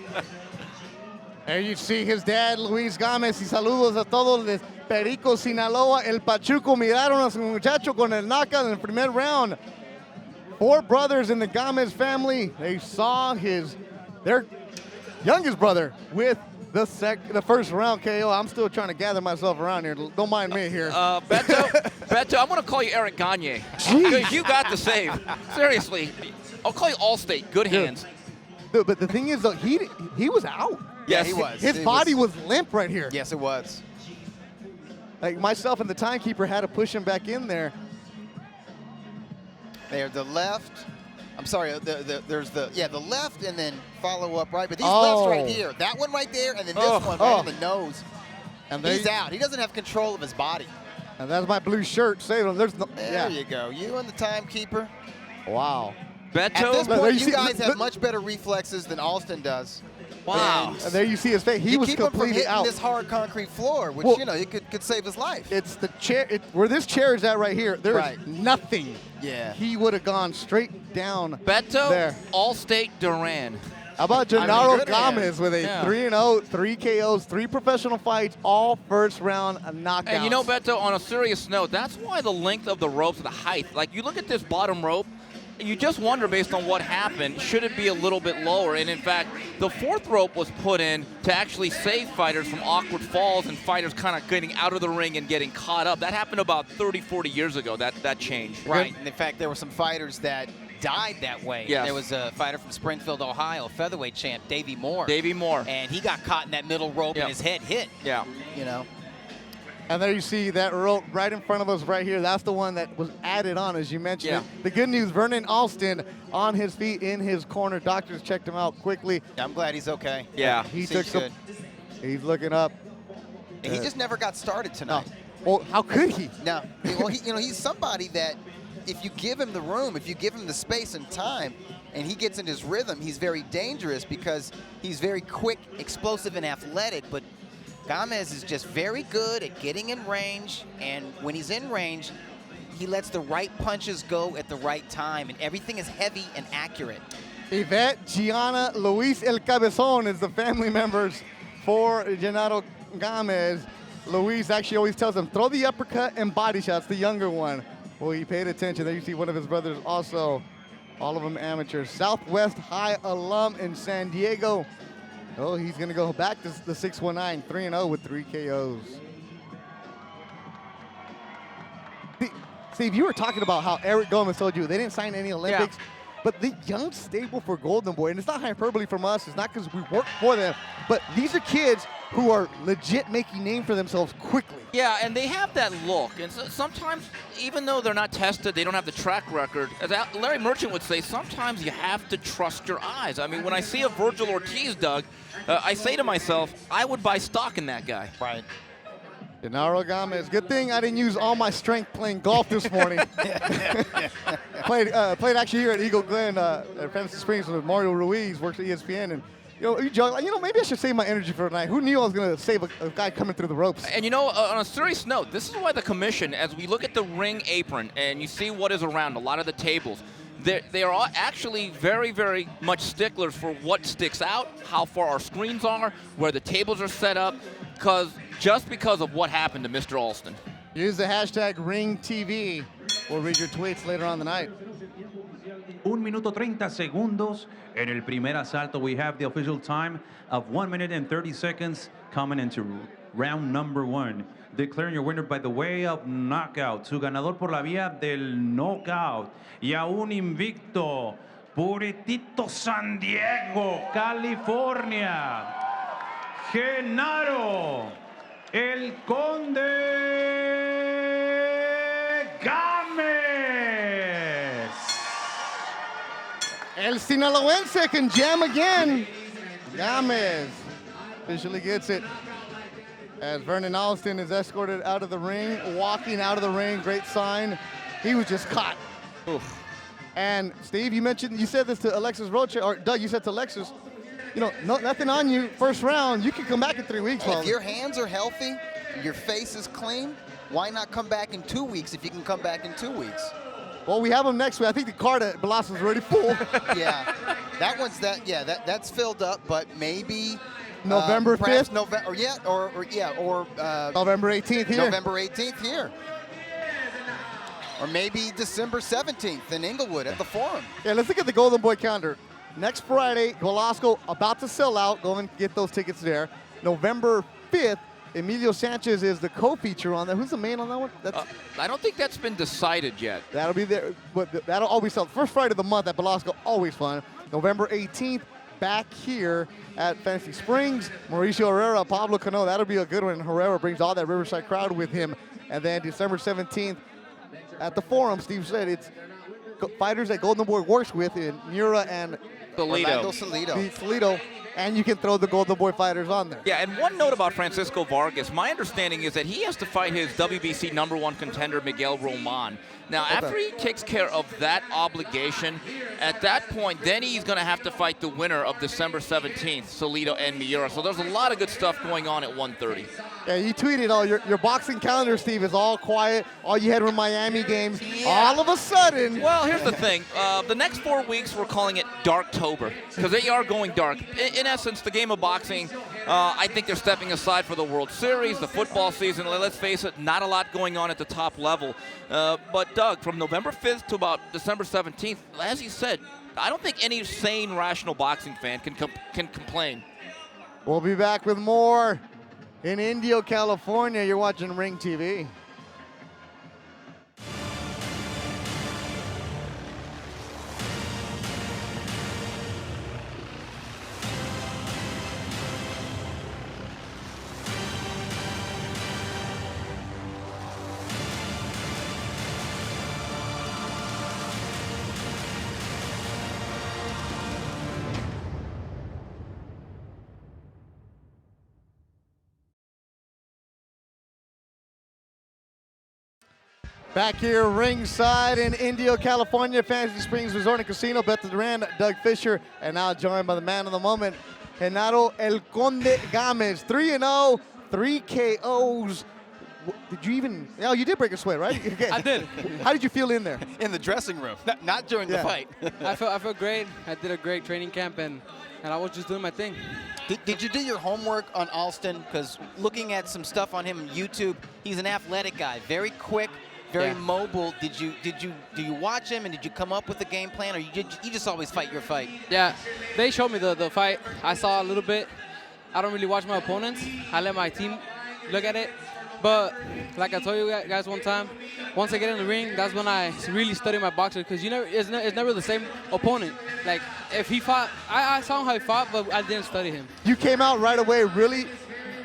There you see his dad, Luis Gamez, y saludos a todos de Perico, Sinaloa, El Pachuco. Miraron a su muchacho con el knockout in the primer round. 4 brothers in the Gamez family. They saw their youngest brother with the first round KO. I'm still trying to gather myself around here. Don't mind me here. Beto, I'm going to call you Eric Gagne. Because you got the save. Seriously. I'll call you Allstate. Good hands. Dude, but the thing is, though, he was out. Yes, he was. His body was limp right here. Yes, it was. Like myself and the timekeeper had to push him back in there. There's the left. I'm sorry, there's the left and then follow up right. But these lefts right here, that one right there, and then this one right on the nose. And he's out. He doesn't have control of his body. And that's my blue shirt. Save him. There's no. There you go. You and the timekeeper. Wow. At this point, you guys have much better reflexes than Alston does. Wow. And there you see his face. He was keep him from completely hitting out. this hard concrete floor, which, Well, you know, it could save his life. It's the chair. Where this chair is at right here, there is Right. nothing. Yeah. He would have gone straight down Beto, there. Allstate Duran. How about I mean, Genaro good Gamez with a Yeah. 3-0, 3 KOs, 3 professional fights, all first round knockouts. And you know, Beto, on a serious note, that's why the length of the ropes, the height, like you look at this bottom rope, you just wonder based on what happened, should it be a little bit lower? And in fact, the 4th rope was put in to actually save fighters from awkward falls and fighters kind of getting out of the ring and getting caught up. That happened about 30, 40 years ago, that changed. Right, and in fact, there were some fighters that died that way. Yes. There was a fighter from Springfield, Ohio, featherweight champ, Davey Moore. Davey Moore. And he got caught in that middle rope Yeah. and his head hit. Yeah. You know. And there you see that rope right in front of us right here. That's the one that was added on, as you mentioned. Yeah. It. The good news, Vernon Alston on his feet in his corner. Doctors checked him out quickly. I'm glad he's okay. Yeah. He Seems took some. good. He's looking up. And he just never got started tonight. Well, how could he? No. Well, he's somebody that if you give him the room, if you give him the space and time, and he gets in his rhythm, he's very dangerous because he's very quick, explosive, and athletic. But Gamez is just very good at getting in range, and when he's in range, he lets the right punches go at the right time, and everything is heavy and accurate. Yvette, Gianna, Luis El Cabezon is the family members for Genaro Gamez. Luis actually always tells him, throw the uppercut and body shots, the younger one. Well, he paid attention. There you see one of his brothers also, all of them amateurs. Southwest High alum in San Diego. Oh, he's going to go back to the 619, 3-0 with 3 KOs. Steve, you were talking about how Eric Gomez told you they didn't sign any Olympics. Yeah. But the young stable for Golden Boy, and it's not hyperbole from us, it's not because we work for them, but these are kids who are legit making name for themselves quickly. Yeah, and they have that look. And sometimes, even though they're not tested, they don't have the track record, as Larry Merchant would say, sometimes you have to trust your eyes. I mean, when I see a Virgil Ortiz, Doug, I say to myself, I would buy stock in that guy. Right. Genaro Gamez. Good thing I didn't use all my strength playing golf this morning. played actually here at Eagle Glen at Fantasy Springs with Mario Ruiz, works at ESPN, and you joke, maybe I should save my energy for tonight. Who knew I was going to save a guy coming through the ropes? And on a serious note, this is why the commission, as we look at the ring apron and you see what is around a lot of the tables, they are all actually very, very much sticklers for what sticks out, how far our screens are, where the tables are set up, just because of what happened to Mr. Alston. Use the hashtag RingTV. We'll read your tweets later on the night. 1 minuto 30 segundos. En el primer asalto, we have the official time of 1 minute and 30 seconds coming into round number 1. Declaring your winner by the way of knockout. Su ganador por la vía del knockout. Y aún invicto. Puritito San Diego, California. Genaro, el Conde Gamez. El Sinaloense can jam again. Gamez officially gets it. As Vernon Alston is escorted out of the ring, walking out of the ring, great sign. He was just caught. Oof. And Steve, you said this to Alexis Rocha, or Doug, you said to Alexis, nothing on you, first round, you can come back in 3 weeks. If your hands are healthy, your face is clean, why not come back in 2 weeks if you can come back in 2 weeks? Well, we have him next week. I think the card at Velasco's already full. Yeah, that's filled up, but maybe November 5th? November 18th here. November 18th here. Or maybe December 17th in Inglewood at the Forum. Yeah, let's look at the Golden Boy calendar. Next Friday, Velasco about to sell out. Go and get those tickets there. November 5th, Emilio Sanchez is the co-feature on that. Who's the main on that one? I don't think that's been decided yet. That'll be there, but that'll always sell. First Friday of the month at Velasco, always fun. November 18th, back here at Fantasy Springs. Mauricio Herrera, Pablo Cano, that'll be a good one. Herrera brings all that Riverside crowd with him. And then December 17th at the Forum, Steve said it's fighters that Golden Boy works with in Mura and Orlando Salido. and you can throw the Golden Boy fighters on there. Yeah, and one note about Francisco Vargas, my understanding is that he has to fight his WBC #1 contender, Miguel Roman. Now, after he takes care of that obligation, at that point, then he's going to have to fight the winner of December 17th, Salido and Miura. So there's a lot of good stuff going on at 130. Yeah, you tweeted, oh, your boxing calendar, Steve, is all quiet. All you had were Miami games. Yeah. All of a sudden. Well, here's the thing. The next 4 weeks, we're calling it Darktober, because they are going dark. In essence, the game of boxing, I think they're stepping aside for the World Series, the football season. Let's face it, not a lot going on at the top level. But Doug, from November 5th to about December 17th, as you said, I don't think any sane, rational boxing fan can complain. We'll be back with more in Indio, California. You're watching Ring TV. Back here ringside in Indio, California, Fantasy Springs Resort and Casino. Beto Duran, Doug Fisher, and now joined by the man of the moment, Genaro El Conde Gamez. 3-0, 3 KOs. Did you even, oh, you did break a sweat, right? Okay. I did. How did you feel in there? In the dressing room, not during the fight. I felt great. I did a great training camp, and I was just doing my thing. Did you do your homework on Alston? Because looking at some stuff on him on YouTube, he's an athletic guy, very quick, very mobile. Do you watch him, and did you come up with a game plan, or you just always fight your fight? Yeah, they showed me the fight. I saw a little bit. I don't really watch my opponents. I let my team look at it. But like I told you guys one time, once I get in the ring, that's when I really study my boxer, because it's never the same opponent. Like if he fought, I saw how he fought, but I didn't study him. You came out right away really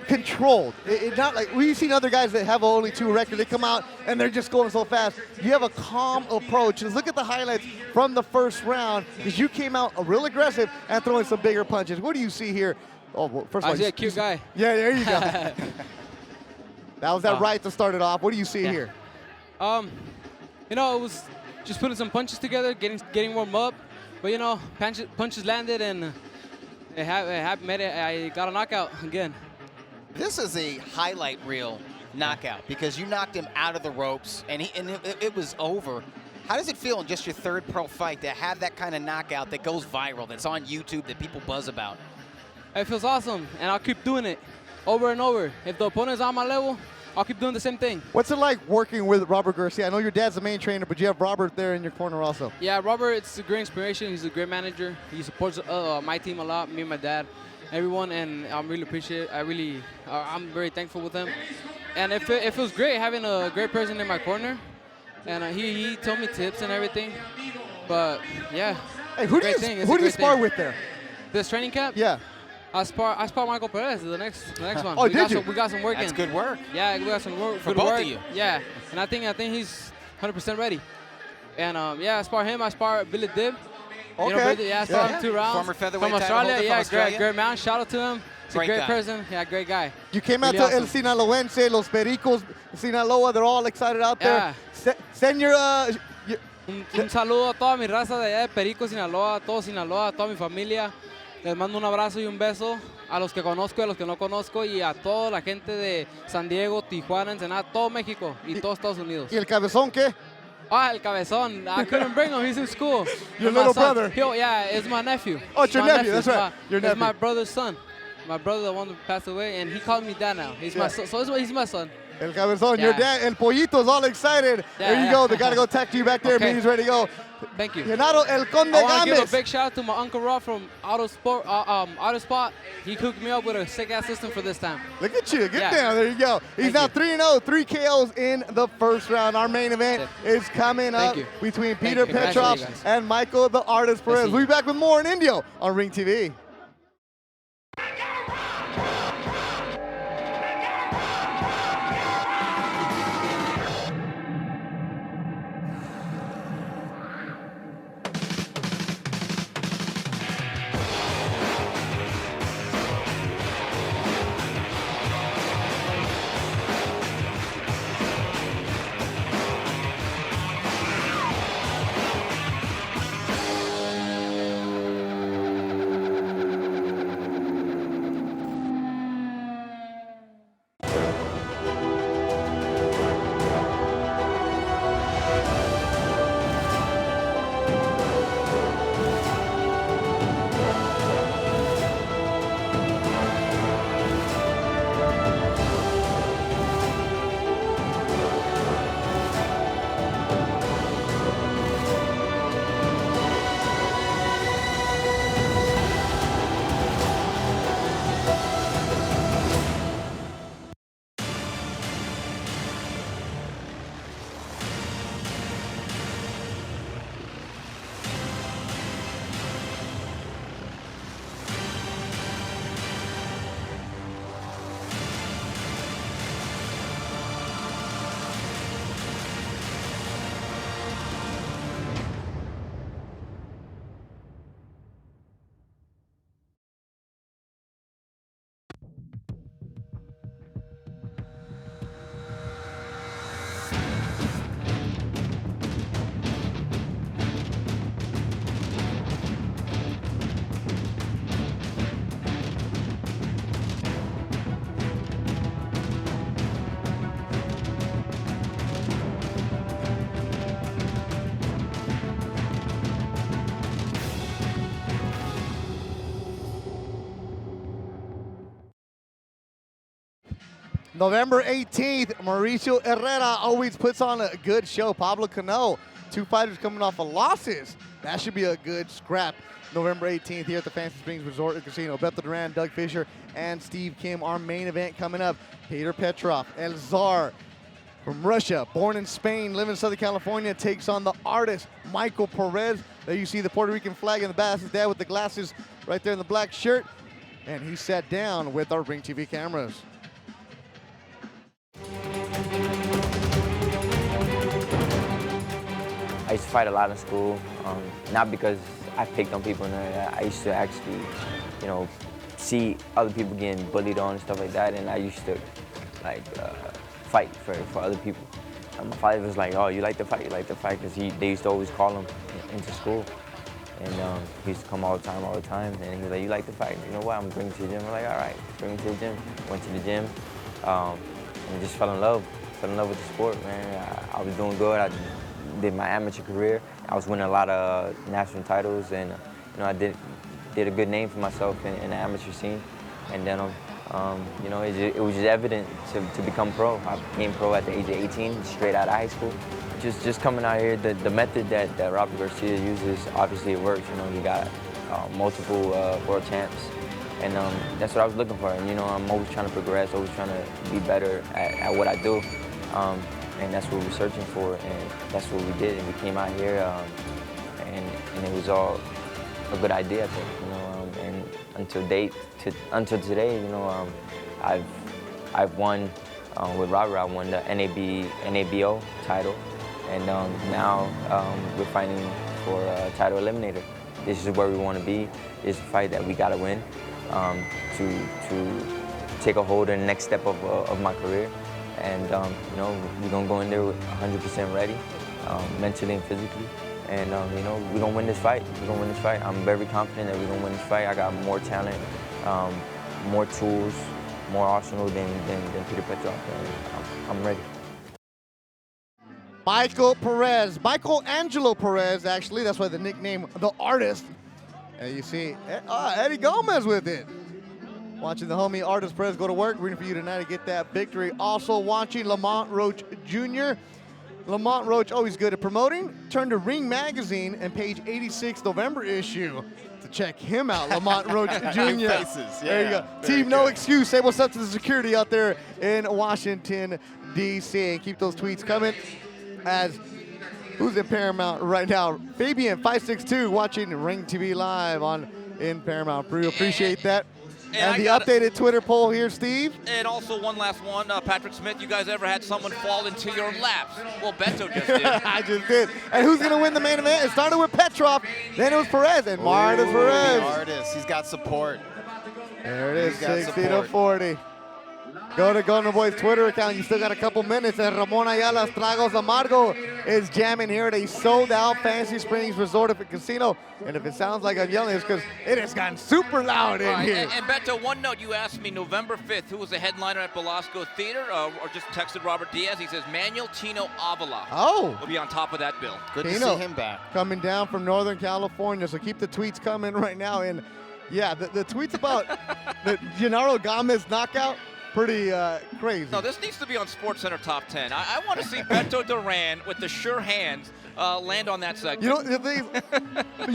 controlled. It's not like we've seen other guys that have only 2 records. They come out and they're just going so fast. You have a calm approach. Just look at the highlights from the first round, because you came out real aggressive and throwing some bigger punches. What do you see here? Oh, well, first of all, I see a cute guy. Yeah, there you go. That was that right to start it off. What do you see here? It was just putting some punches together, getting warmed up. But punches landed, and I got a knockout again. This is a highlight reel knockout, because you knocked him out of the ropes, and it was over. How does it feel in just your 3rd pro fight to have that kind of knockout that goes viral, that's on YouTube, that people buzz about? It feels awesome, and I'll keep doing it over and over. If the opponent's on my level, I'll keep doing the same thing. What's it like working with Robert Garcia? I know your dad's the main trainer, but you have Robert there in your corner also. Yeah, Robert, it's a great inspiration. He's a great manager. He supports my team a lot, me and my dad, everyone, and I'm really appreciate. I'm very thankful with him. And it feels great having a great person in my corner, and he told me tips and everything. But yeah, hey, who do you spar with there? This training camp? Yeah. I spar Michael Perez, the next one. Oh, did you? We got some work in. That's good work. Yeah, we got some work. For both of you. Yeah, and I think he's 100% ready. And I spar him. I spar Billy Dib. Okay. I spar him 2 rounds. Former featherweight from title Australia. holder from Australia. Great man. Shout out to him. He's a great guy. person. Yeah, great guy. You came out Really to El awesome. Sinaloense, Los Pericos, Sinaloa. They're all excited out there. Send your Un saludo a toda mi raza de allá de Perico, Sinaloa, a todo Sinaloa, a toda mi familia. Les mando un abrazo y un beso a los que conozco y a los que no conozco, y a toda la gente de San Diego, Tijuana, Ensenada, todo México y todo Estados Unidos. ¿Y el cabezón qué? El cabezón. I couldn't bring him. He's in school. Your little brother. Yeah, it's my nephew. Oh, it's your My nephew. That's right. Your nephew. It's my brother's son. My brother, the one that passed away, and he called me dad now. He's my son. So he's my son. El cabezón. Your dad, El Pollito's all excited. There you go. They got to go talk to you back there. Okay. Meeting's ready to go. Thank you. Genaro El Conde I want to give a Gamez. big shout out to my Uncle Rob from Auto Spot. He hooked me up with a sick-ass system for this time. Look at you. Get down. There you go. He's now 3-0, 3 KOs in the first round. Our main event is coming up between Peter Petrov and Michael the Artist Perez. We'll be back with more in Indio on Ring TV. November 18th, Mauricio Herrera always puts on a good show. Pablo Cano, 2 fighters coming off of losses. That should be a good scrap. November 18th here at the Fancy Springs Resort and Casino. Beto Duran, Doug Fisher, and Steve Kim. Our main event coming up. Peter Petrov, El Czar from Russia, born in Spain, live in Southern California, takes on the artist Michael Perez. There you see the Puerto Rican flag in the back. His dad with the glasses right there in the black shirt. And he sat down with our Ring TV cameras. I used to fight a lot in school, not because I picked on people. I used to actually, you know, see other people getting bullied on and stuff like that, and I used to, like, fight for other people. And my father was like, "Oh, you like to fight? You like to fight?" Because they used to always call him into school, and he used to come all the time. And he was like, "You like to fight? You know what? I'm bringing you to the gym." I'm like, "All right, bring me to the gym." Went to the gym, and just fell in love with the sport, man. I was doing good. I did my amateur career. I was winning a lot of national titles, and you know, I did a good name for myself in the amateur scene. And then, you know, it was just evident to become pro. I became pro at the age of 18, straight out of high school. Just coming out here, the method that Robert Garcia uses, obviously it works. You know, he got multiple world champs, and that's what I was looking for. And you know, I'm always trying to progress, always trying to be better at what I do. And that's what we're searching for, and that's what we did. And we came out here, and it was all a good idea, I think. You know, and until today, you know, I've won with Robert. I won the NABO title, and now we're fighting for a title eliminator. This is where we want to be. This is a fight that we got to win to take a hold in the next step of my career. And you know, we're gonna go in there with 100% ready, mentally and physically. And you know, we're gonna win this fight. We're gonna win this fight. I'm very confident that we're gonna win this fight. I got more talent, more tools, more arsenal than Peter Petrov. And I'm ready. Michael Perez, Michael Angelo Perez, actually. That's why the nickname, the artist. And you see Eddie Gamez with it. Watching the homie Artist Perez go to work, rooting for you tonight to get that victory. Also watching Lamont Roach Jr. Lamont Roach, always good at promoting. Turn to Ring Magazine and page 86 November issue to check him out, Lamont Roach Jr. New faces, yeah. There you go. Team No Excuse, say what's up to the security out there in Washington, D.C. And keep those tweets coming. As who's in Paramount right now? Fabian562 watching Ring TV Live in Paramount. We appreciate that. And the updated Twitter poll here, Steve. And also one last one, Patrick Smith, you guys ever had someone fall into your laps? Well, Beto just did. I just did. And who's going to win the main event? It started with Petrov, then it was Perez, and Martis Perez. The artist, he's got support. There it is, 60-40. Go to Golden Boy's Twitter account. You still got a couple minutes. And Ramon Ayala's Tragos Amargo is jamming here at a sold-out Fancy Springs Resort and Casino. And if it sounds like I'm yelling, it's because it has gotten super loud in here. And Beto, one note, you asked me November 5th, who was the headliner at Belasco Theater, or just texted Robert Diaz. He says Manuel Tino Avila. Oh. Will be on top of that bill. Good to see him back. Coming down from Northern California, so keep the tweets coming right now. And yeah, the tweets about the Genaro Gamez knockout, pretty crazy. No, this needs to be on SportsCenter Top 10. I want to see Beto Duran with the sure hands land on that segment. You know, the thing,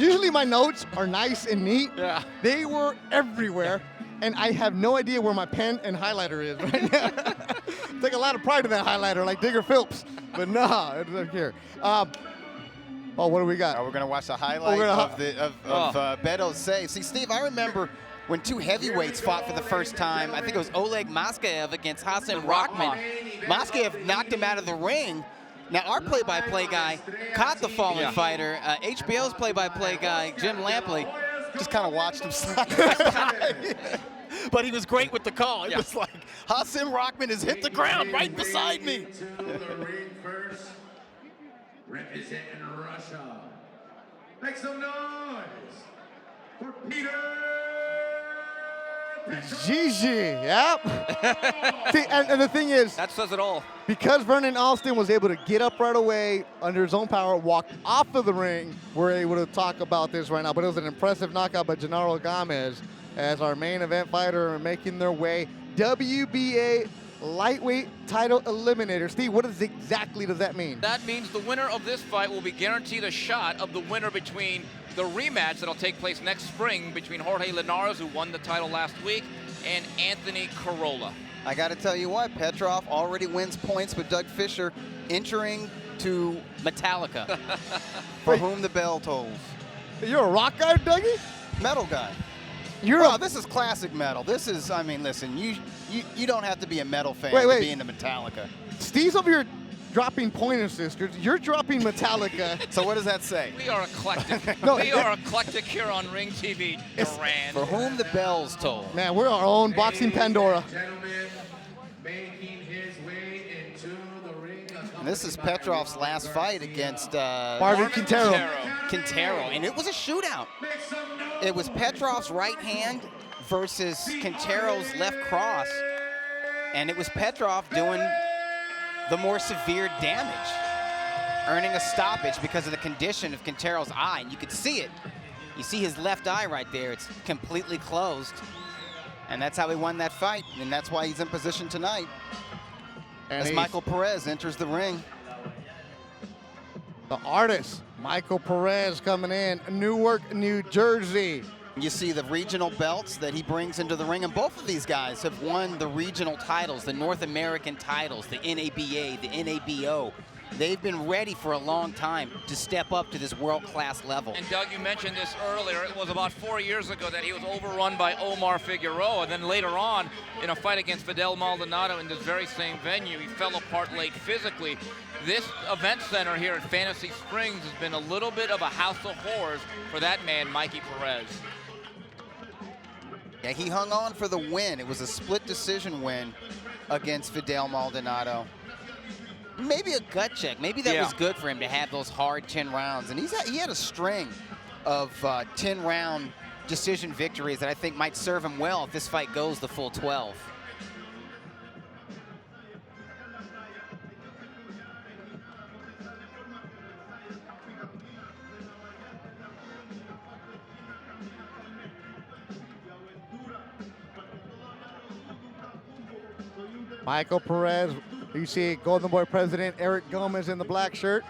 usually my notes are nice and neat. Yeah. They were everywhere, and I have no idea where my pen and highlighter is right now. Take a lot of pride in that highlighter, like Digger Phelps, but nah, it's up here. Oh, what do we got? We're going to watch the highlight of Beto's save. See, Steve, I remember when two heavyweights fought for the first time. I think it was Oleg Maskaev against Hassan Rahman. Maskaev knocked him out of the ring. Now, our play-by-play guy caught the fallen fighter. HBO's play-by-play guy, Jim Lampley, just kind of watched him slide by. But he was great with the call. It was like, Hassan Rahman has hit the ground right beside me. Representing Russia. Make some noise for Peter. Gigi, yep. See, and the thing is, that says it all. Because Vernon Alston was able to get up right away under his own power, walk off of the ring, we're able to talk about this right now. But it was an impressive knockout by Genaro Gamez as our main event fighter making their way. WBA lightweight title eliminator. Steve, what exactly does that mean? That means the winner of this fight will be guaranteed a shot of the winner between the rematch that'll take place next spring between Jorge Linares, who won the title last week, and Anthony Corolla. I got to tell you what, Petrov already wins points with Doug Fisher entering to Metallica. For whom the bell tolls. You're a rock guy, Dougie? Metal guy. This is classic metal. This is, I mean, listen, you don't have to be a metal fan to be into Metallica. Steve's over here dropping Pointer Sisters. You're dropping Metallica. So what does that say? We are eclectic. We are eclectic here on Ring TV, Duran. For whom the bells toll. Man, we're our own boxing Pandora. And this is Petrov's last fight against Marvin Quintero. And it was a shootout. It was Petrov's right hand versus Quintero's left cross. And it was Petrov doing the more severe damage, earning a stoppage because of the condition of Quintero's eye. And you could see it. You see his left eye right there. It's completely closed. And that's how he won that fight. And that's why he's in position tonight. As Michael Perez enters the ring. The artist, Michael Perez, coming in, Newark, New Jersey. You see the regional belts that he brings into the ring, and both of these guys have won the regional titles, the North American titles, the NABA, the NABO. They've been ready for a long time to step up to this world-class level. And Doug, you mentioned this earlier. It was about 4 years ago that he was overrun by Omar Figueroa. Then later on, in a fight against Fidel Maldonado in this very same venue, he fell apart late physically. This event center here at Fantasy Springs has been a little bit of a house of horrors for that man, Mikey Perez. Yeah, he hung on for the win. It was a split decision win against Fidel Maldonado. Maybe a gut check. Maybe that was good for him to have those hard 10 rounds. And he had a string of 10-round decision victories that I think might serve him well if this fight goes the full 12. Michael Perez, you see Golden Boy President Eric Gamez in the black shirt.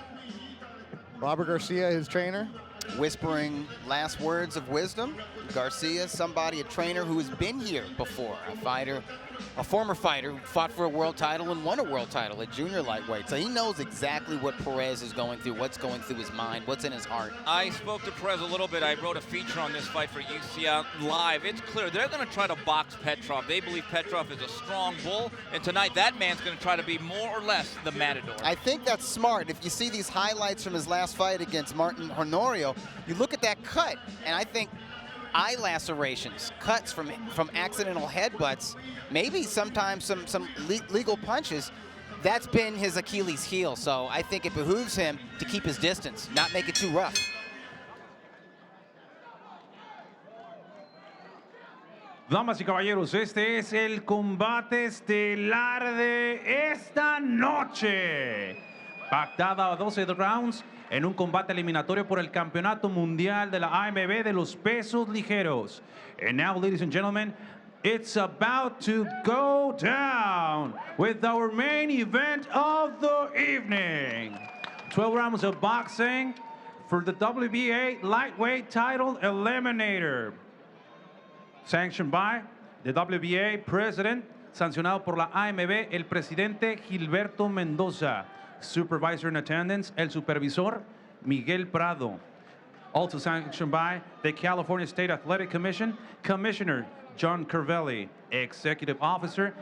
Robert Garcia, his trainer. Whispering last words of wisdom. Garcia, somebody, a trainer who has been here before, a former fighter who fought for a world title and won a world title at junior lightweight. So he knows exactly what Perez is going through, what's going through his mind, what's in his heart. I spoke to Perez a little bit. I wrote a feature on this fight for UCL Live. It's clear they're going to try to box Petrov. They believe Petrov is a strong bull, and tonight that man's going to try to be more or less the matador. I think that's smart. If you see these highlights from his last fight against Martin Honorio, you look at that cut, and I think eye lacerations, cuts from accidental headbutts, maybe sometimes some legal punches, that's been his Achilles heel. So I think it behooves him to keep his distance, not make it too rough. Damas y caballeros, este es el combate estelar de esta noche. Pactada a 12 rounds en un combate eliminatorio por el Campeonato Mundial de la AMB de los Pesos Ligeros. And now, ladies and gentlemen, it's about to go down with our main event of the evening. 12 rounds of boxing for the WBA lightweight title eliminator. Sanctioned by the WBA president, sancionado por la AMB, el presidente Gilberto Mendoza. Supervisor in attendance, el supervisor Miguel Prado. Also sanctioned by the California State Athletic Commission, Commissioner John Carvelli, Executive Officer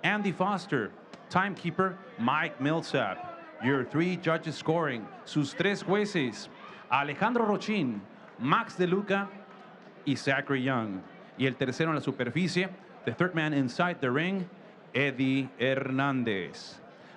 Andy Foster, Timekeeper Mike Millsap. Your three judges scoring, sus tres jueces, Alejandro Rochin, Max De Luca y Zachary Young. Y el tercero en la superficie, the third man inside the ring, Eddie Hernández.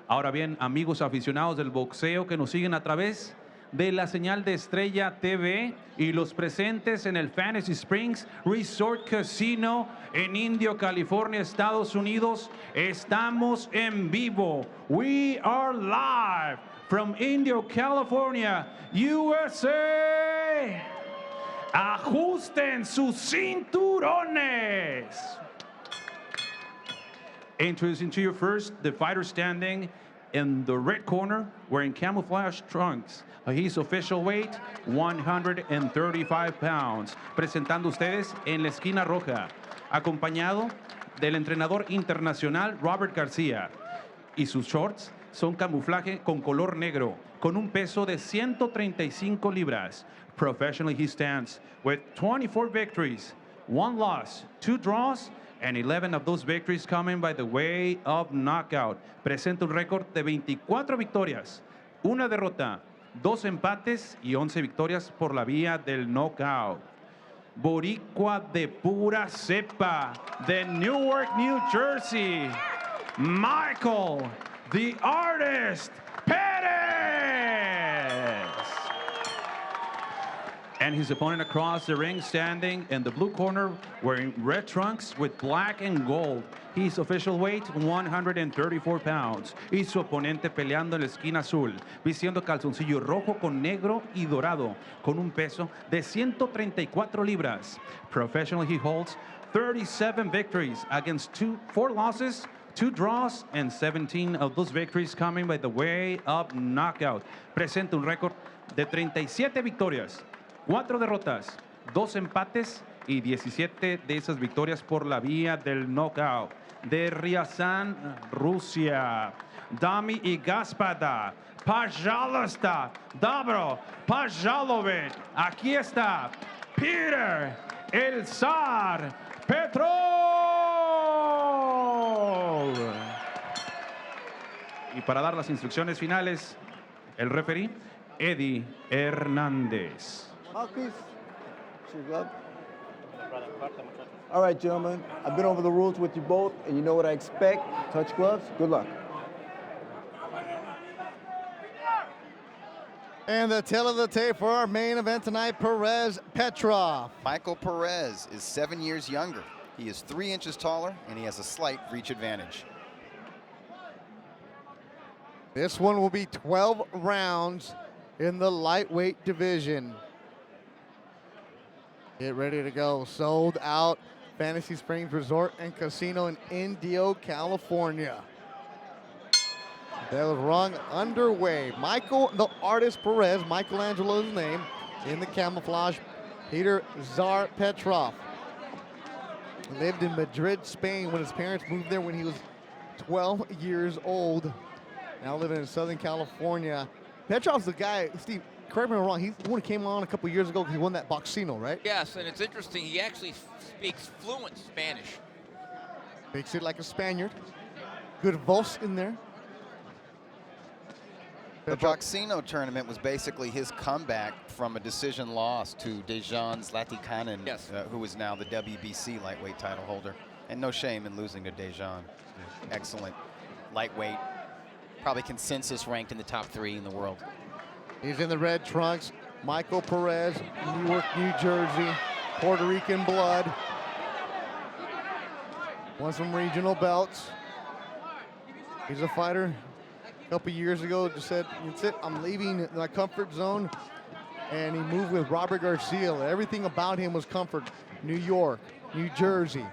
Ahora bien, amigos aficionados del boxeo que nos siguen a través de la señal de Estrella TV y los presentes en el Fantasy Springs Resort Casino en Indio, California, Estados Unidos, estamos en vivo. We are live from Indio, California, USA. Ajusten sus cinturones. Introducing to you first, the fighter standing in the red corner, wearing camouflage trunks. His official weight, 135 pounds. Presentando ustedes en la esquina roja, acompañado del entrenador internacional Robert García. Y sus shorts son camuflaje con color negro, con un peso de 135 libras. Professionally, he stands with 24 victories, 1 loss, 2 draws, and 11 of those victories coming by the way of knockout. Presenta un récord de 24 victorias, 1 derrota, 2 empates y 11 victorias por la vía del knockout. Boricua de pura cepa, de Newark, New Jersey, Michael, the Artist, Perez. And his opponent across the ring, standing in the blue corner, wearing red trunks with black and gold. His official weight, 134 pounds. Y su oponente peleando en la esquina azul, vistiendo calzoncillo rojo con negro y dorado, con un peso de 134 libras. Professionally, he holds 37 victories against 4 losses, 2 draws, and 17 of those victories coming by the way of knockout. Presenta un récord de 37 victorias, 4 derrotas, 2 empates y 17 de esas victorias por la vía del knockout. De Ryazan, Rusia, Dami y Gaspada, Pajalasta, Dobro, Pajalovic. Aquí está Peter, el zar, Petrov. Y para dar las instrucciones finales, el referee, Eddie Hernández. Alexis, all right, gentlemen. I've been over the rules with you both, and you know what I expect. Touch gloves. Good luck. And the tail of the tape for our main event tonight, Perez Petrov. Michael Perez is 7 years younger. He is 3 inches taller, and he has a slight reach advantage. This one will be 12 rounds in the lightweight division. Get ready to go. Sold out Fantasy Springs Resort and Casino in Indio, California. That was wrong. Underway. Michael, the Artist Perez, Michelangelo's name, in the camouflage. Peter Czar Petrov. Lived in Madrid, Spain when his parents moved there when he was 12 years old. Now living in Southern California. Petrov's the guy, Steve, correct me if I'm wrong, he's the one who came on a couple years ago because he won that Boxino, right? Yes, and it's interesting, he actually speaks fluent Spanish. Makes it like a Spaniard. Good Vos in there. The Boxino tournament was basically his comeback from a decision loss to Dejan Zlatikanin, yes. Who is now the WBC lightweight title holder. And no shame in losing to Dejan. Excellent lightweight. Probably consensus ranked in the top 3 in the world. He's in the red trunks. Michael Perez, Newark, New Jersey, Puerto Rican blood. Won some regional belts. He's a fighter. A couple years ago, just said, that's it, I'm leaving my comfort zone. And he moved with Robert Garcia. Everything about him was comfort. New York, New Jersey.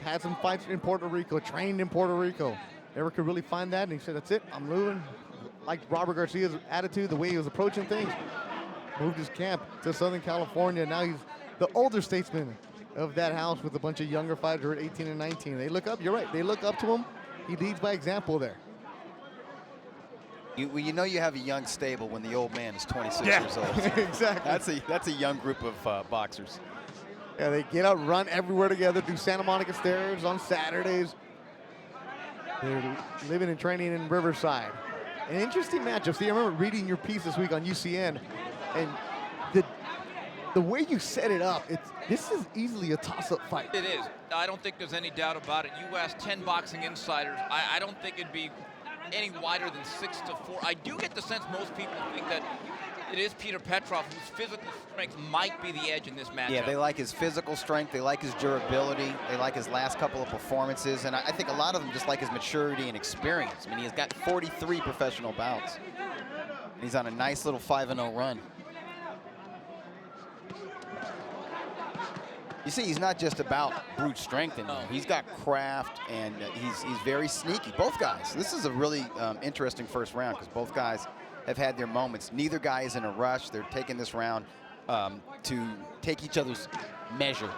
Had some fights in Puerto Rico, trained in Puerto Rico. Never could really find that, and he said, that's it, I'm moving. Liked Robert Garcia's attitude, the way he was approaching things. Moved his camp to Southern California. Now he's the older statesman of that house with a bunch of younger fighters who are 18 and 19. They look up, you're right, they look up to him. He leads by example there. You know you have a young stable when the old man is 26 Yeah, years old. exactly. That's a young group of boxers. Yeah, they get out, run everywhere together, do Santa Monica Stairs on Saturdays. They're living and training in Riverside. An interesting matchup. See, I remember reading your piece this week on UCN, and the way you set it up, this is easily a toss-up fight. It is. I don't think there's any doubt about it. You ask 10 boxing insiders, I don't think it'd be any wider than 6-4. I do get the sense most people think that it is Peter Petrov whose physical strength might be the edge in this matchup. Yeah, they like his physical strength, they like his durability, they like his last couple of performances, and I think a lot of them just like his maturity and experience. I mean, he's got 43 professional bouts. And he's on a nice little 5-0 run. You see, he's not just about brute strength in there. He's got craft, and he's very sneaky. Both guys. This is a really interesting first round because both guys have had their moments. Neither guy is in a rush. They're taking this round to take each other's measure,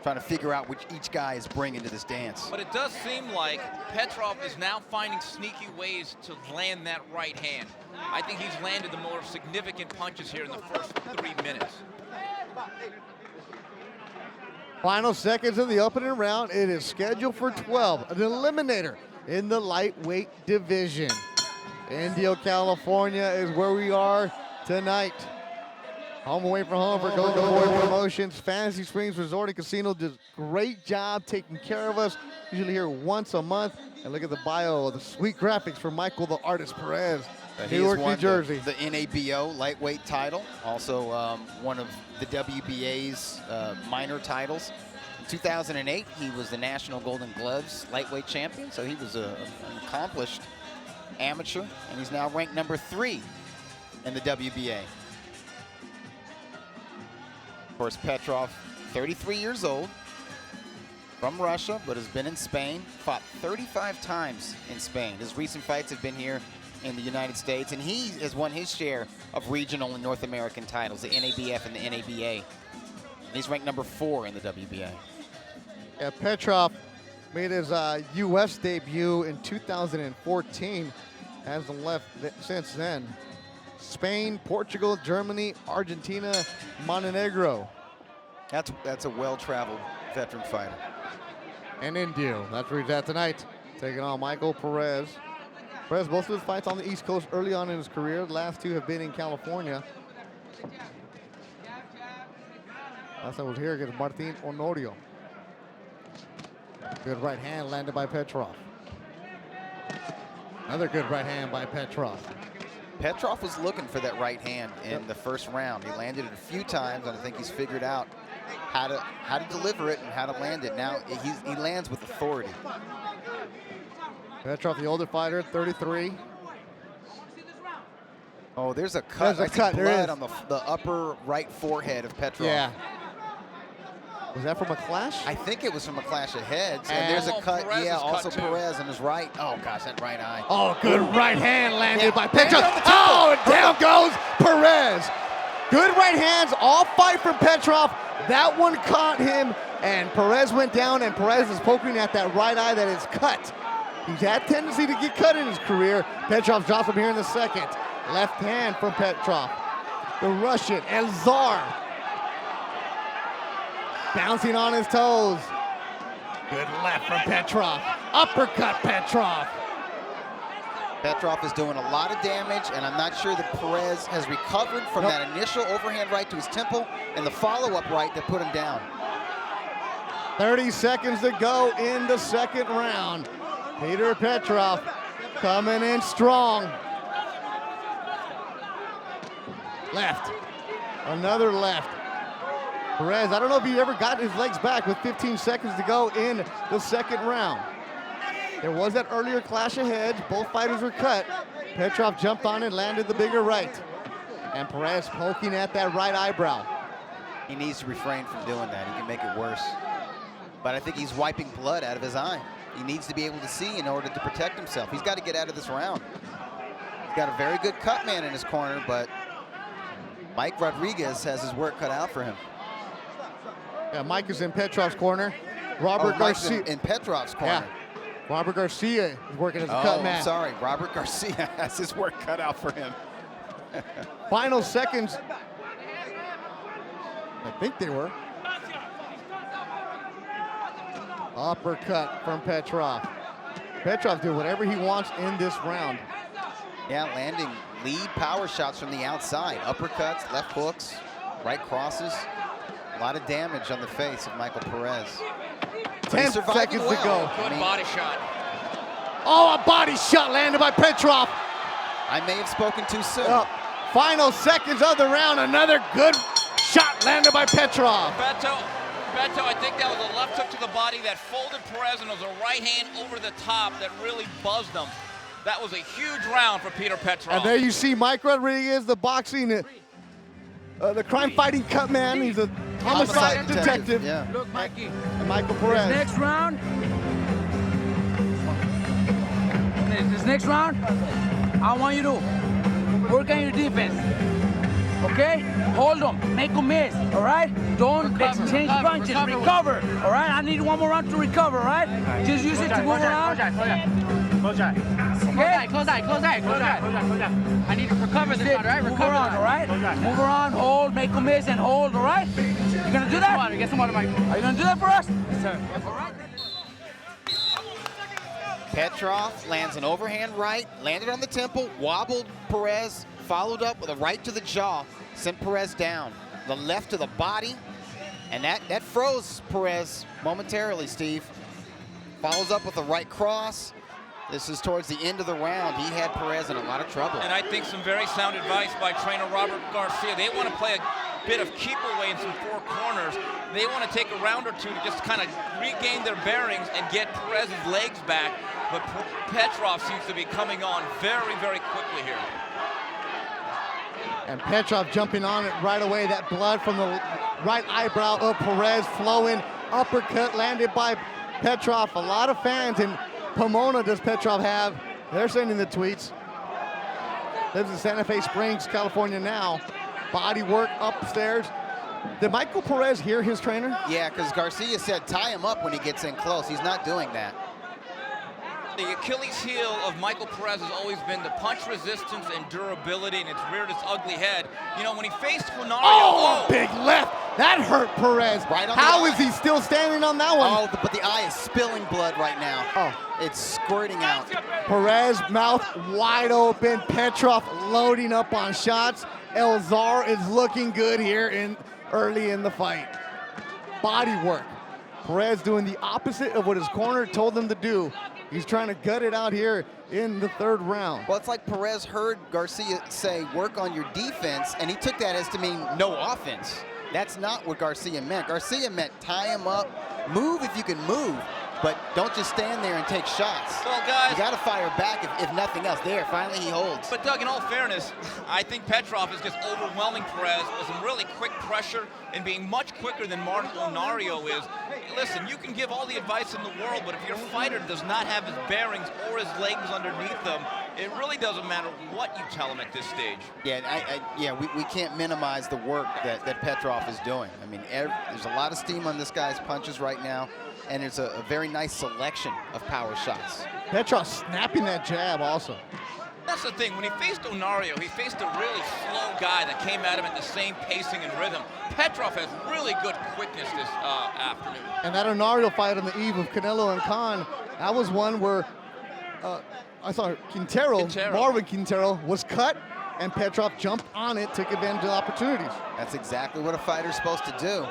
trying to figure out which each guy is bringing to this dance. But it does seem like Petrov is now finding sneaky ways to land that right hand. I think he's landed the more significant punches here in the first 3 minutes. Final seconds of the opening round. It is scheduled for 12, an eliminator in the lightweight division. Indio, California is where we are tonight. Home away from home for Golden Boy Promotions. Fantasy Springs Resort and Casino does a great job taking care of us. Usually here once a month. And look at the bio, the sweet graphics for Michael the Artist Perez. Newark, New Jersey. The NABO lightweight title, also one of the WBA's minor titles. In 2008, he was the National Golden Gloves lightweight champion, so he was an accomplished amateur, and he's now ranked number 3 in the WBA. Of course, Petrov, 33 years old, from Russia, but has been in Spain, fought 35 times in Spain. His recent fights have been here in the United States, and he has won his share of regional and North American titles, the NABF and the NABA. And he's ranked number 4 in the WBA. Yeah, Petrov made his U.S. debut in 2014. Hasn't left since then. Spain, Portugal, Germany, Argentina, Montenegro. That's a well-traveled veteran fighter. And Indio, that's where he's at tonight, taking on Michael Perez. Perez, most of his fights on the East Coast early on in his career. The last 2 have been in California. Last time was here against Martin Honorio. Good right hand landed by Petrov. Another good right hand by Petrov. Petrov was looking for that right hand in the first round. He landed it a few times, and I think he's figured out how to deliver it and how to land it. Now he lands with authority. Petrov, the older fighter, 33. Oh, there's a cut. There's a I see cut. blood on the upper right forehead of Petrov. Yeah. Was that from a clash? I think it was from a clash of heads. And there's a cut. Perez yeah, is also cut too. Perez on his right. Oh, gosh, that right eye. Oh, good right hand landed by Hand Petrov. on the Oh, temple. and down goes Perez. Good right hands, all fight from Petrov. That one caught him, and Perez went down, and Perez is poking at that right eye that is cut. He's had tendency to get cut in his career. Petrov drops him here in the second. Left hand from Petrov. The Russian, Elzar. Bouncing on his toes. Good left from Petrov. Uppercut Petrov. Petrov is doing a lot of damage, and I'm not sure that Perez has recovered from that initial overhand right to his temple and the follow-up right that put him down. 30 seconds to go in the second round. Peter Petrov coming in strong. Left. Another left. Perez, I don't know if he ever got his legs back with 15 seconds to go in the second round. There was that earlier clash of heads. Both fighters were cut. Petrov jumped on and landed the bigger right. And Perez poking at that right eyebrow. He needs to refrain from doing that. He can make it worse. But I think he's wiping blood out of his eye. He needs to be able to see in order to protect himself. He's got to get out of this round. He's got a very good cut man in his corner, but Mike Rodriguez has his work cut out for him. Yeah, Mike is in Petrov's corner. Robert Garcia. In Petrov's corner. Yeah. Robert Garcia is working as a cut man. I'm sorry. Robert Garcia has his work cut out for him. Final seconds. I think they were. Uppercut from Petrov. Petrov did whatever he wants in this round. Yeah, landing lead power shots from the outside. Uppercuts, left hooks, right crosses. A lot of damage on the face of Michael Perez. 10 seconds to go. Good body shot. Oh, a body shot landed by Petrov. I may have spoken too soon. Final seconds of the round. Another good shot landed by Petrov. Beto, I think that was a left hook to the body that folded Perez, and it was a right hand over the top that really buzzed him. That was a huge round for Peter Petrov. And there you see Mike Rodriguez, the boxing, the crime-fighting cut man. He's a Homicide detective. Yeah. Look, Mikey. And Michael Perez. This next round, I want you to work on your defense. Okay? Hold them. Make them miss. All right? Don't exchange punches. Recover. All right? I need one more round to recover. All right? Just use it to move around. Okay? Close eye. I need to recover this round, right? Move around, all right? Move around, hold, make them miss, and hold, all right? You gonna do that? Get some water, Mike. Are you gonna do that for us? Yes, sir. All right. Petrov lands an overhand right, landed on the temple, wobbled Perez, followed up with a right to the jaw, sent Perez down. The left to the body, and that froze Perez momentarily, Steve. Follows up with a right cross. This is towards the end of the round. He had Perez in a lot of trouble. And I think some very sound advice by trainer Robert Garcia. They want to play a bit of keep away in some four corners. They want to take a round or two to just kind of regain their bearings and get Perez's legs back. But Petrov seems to be coming on very, very quickly here. And Petrov jumping on it right away. That blood from the right eyebrow of Perez flowing. Uppercut landed by Petrov. A lot of fans in Pomona does Petrov have. They're sending the tweets. Lives in Santa Fe Springs, California now. Body work upstairs. Did Michael Perez hear his trainer? Yeah, because Garcia said tie him up when he gets in close. He's not doing that. The Achilles heel of Michael Perez has always been the punch resistance and durability, and it's reared its ugly head. You know, when he faced Genaro, big left. That hurt Perez. Right on How the is he still standing on that one? Oh, but the eye is spilling blood right now. Oh. It's squirting out. Perez, mouth wide open. Petrov loading up on shots. Elzar is looking good here early in the fight. Body work. Perez doing the opposite of what his corner told him to do. He's trying to gut it out here in the third round. Well, it's like Perez heard Garcia say, work on your defense, and he took that as to mean no offense. That's not what Garcia meant. Garcia meant tie him up, move if you can move, but don't just stand there and take shots. Well, guys, you got to fire back if nothing else. There, finally he holds. But Doug, in all fairness, I think Petrov is just overwhelming Perez with some really quick pressure and being much quicker than Martin Onario is. Listen, you can give all the advice in the world, but if your fighter does not have his bearings or his legs underneath them, it really doesn't matter what you tell him at this stage. Yeah, we can't minimize the work that Petrov is doing. I mean, there's a lot of steam on this guy's punches right now, and it's a very nice selection of power shots. Petrov snapping that jab also. That's the thing. When he faced Onario, he faced a really slow guy that came at him at the same pacing and rhythm. Petrov has really good quickness this afternoon. And that Onario fight on the eve of Canelo and Khan, that was one where I saw Marvin Quintero was cut, and Petrov jumped on it, took advantage of opportunities. That's exactly what a fighter's supposed to do.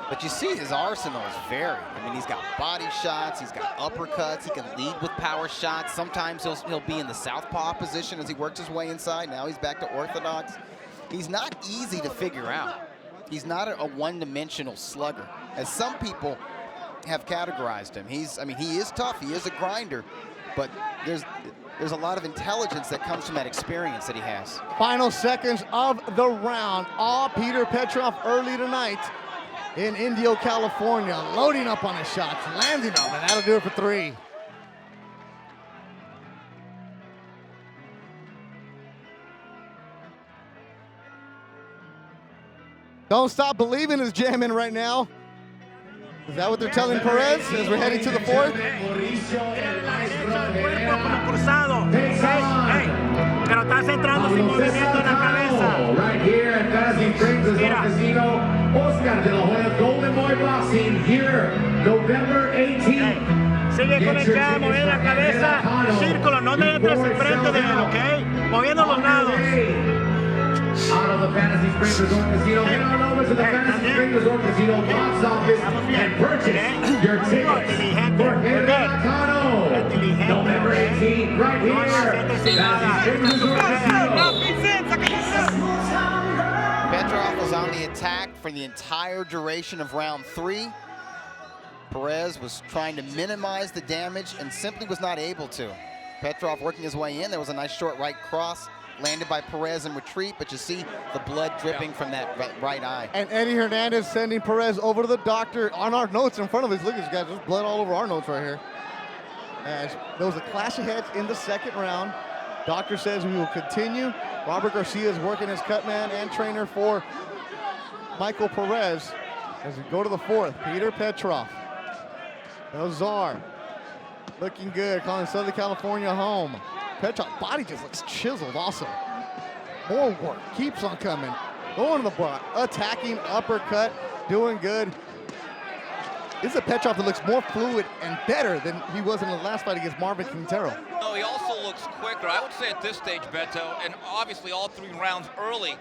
But you see his arsenal is varied. I mean, he's got body shots, he's got uppercuts, he can lead with power shots. Sometimes he'll be in the southpaw position as he works his way inside. Now he's back to orthodox. He's not easy to figure out. He's not a one-dimensional slugger, as some people have categorized him. He is tough, he is a grinder, but there's a lot of intelligence that comes from that experience that he has. Final seconds of the round. All Peter Petrov early tonight in Indio, California, loading up on his shots, landing them, and that'll do it for 3. Don't stop believing is jamming right now. Is that what they're telling Perez as we're heading to the 4th? Pero estás entrando sin movimiento en la cabeza. Right here at Fantasy Springs Resort Casino, Oscar de la Hoya Golden Boy Boxing here, November 18th. Sigue con el jab, moviendo la cabeza, círculo, no te entres enfrente de él, ¿ok? Moviendo los lados. Out of the Fantasy Springs Resort Casino, head on over to the Fantasy Springs Resort Casino box office and purchase your tickets for Vernon, November 18th, right here. Fantasy Springs Resort Casino. Petrov was on the attack for the entire duration of round 3. Perez was trying to minimize the damage and simply was not able to. Petrov working his way in. There was a nice short right cross. landed by Perez in retreat, but you see the blood dripping from that right eye. And Eddie Hernandez sending Perez over to the doctor on our notes in front of us. Look at this guy, just blood all over our notes right here. As there was a clash of heads in the second round. Doctor says we will continue. Robert Garcia is working as cutman and trainer for Michael Perez as we go to the fourth. Peter Petrov. Ozar looking good, calling Southern California home. Petrov body just looks chiseled also. More work, keeps on coming. Going to the block, attacking, uppercut, doing good. This is a Petrov that looks more fluid and better than he was in the last fight against Marvin Quintero. No, he also looks quicker. I would say at this stage, Beto, and obviously all 3 rounds early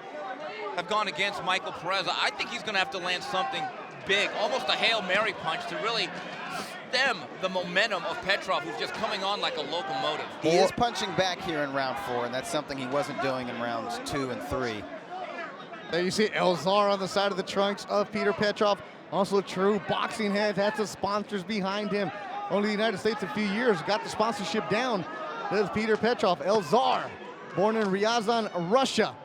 have gone against Michael Perez. I think he's going to have to land something big, almost a Hail Mary punch to really stem the momentum of Petrov, who's just coming on like a locomotive. He is punching back here in round 4, and that's something he wasn't doing in rounds 2 and 3. There you see Elzar on the side of the trunks of Peter Petrov. Also true boxing heads, has the sponsors behind him. Only the United States a few years got the sponsorship down. There's Peter Petrov, Elzar, born in Ryazan, Russia.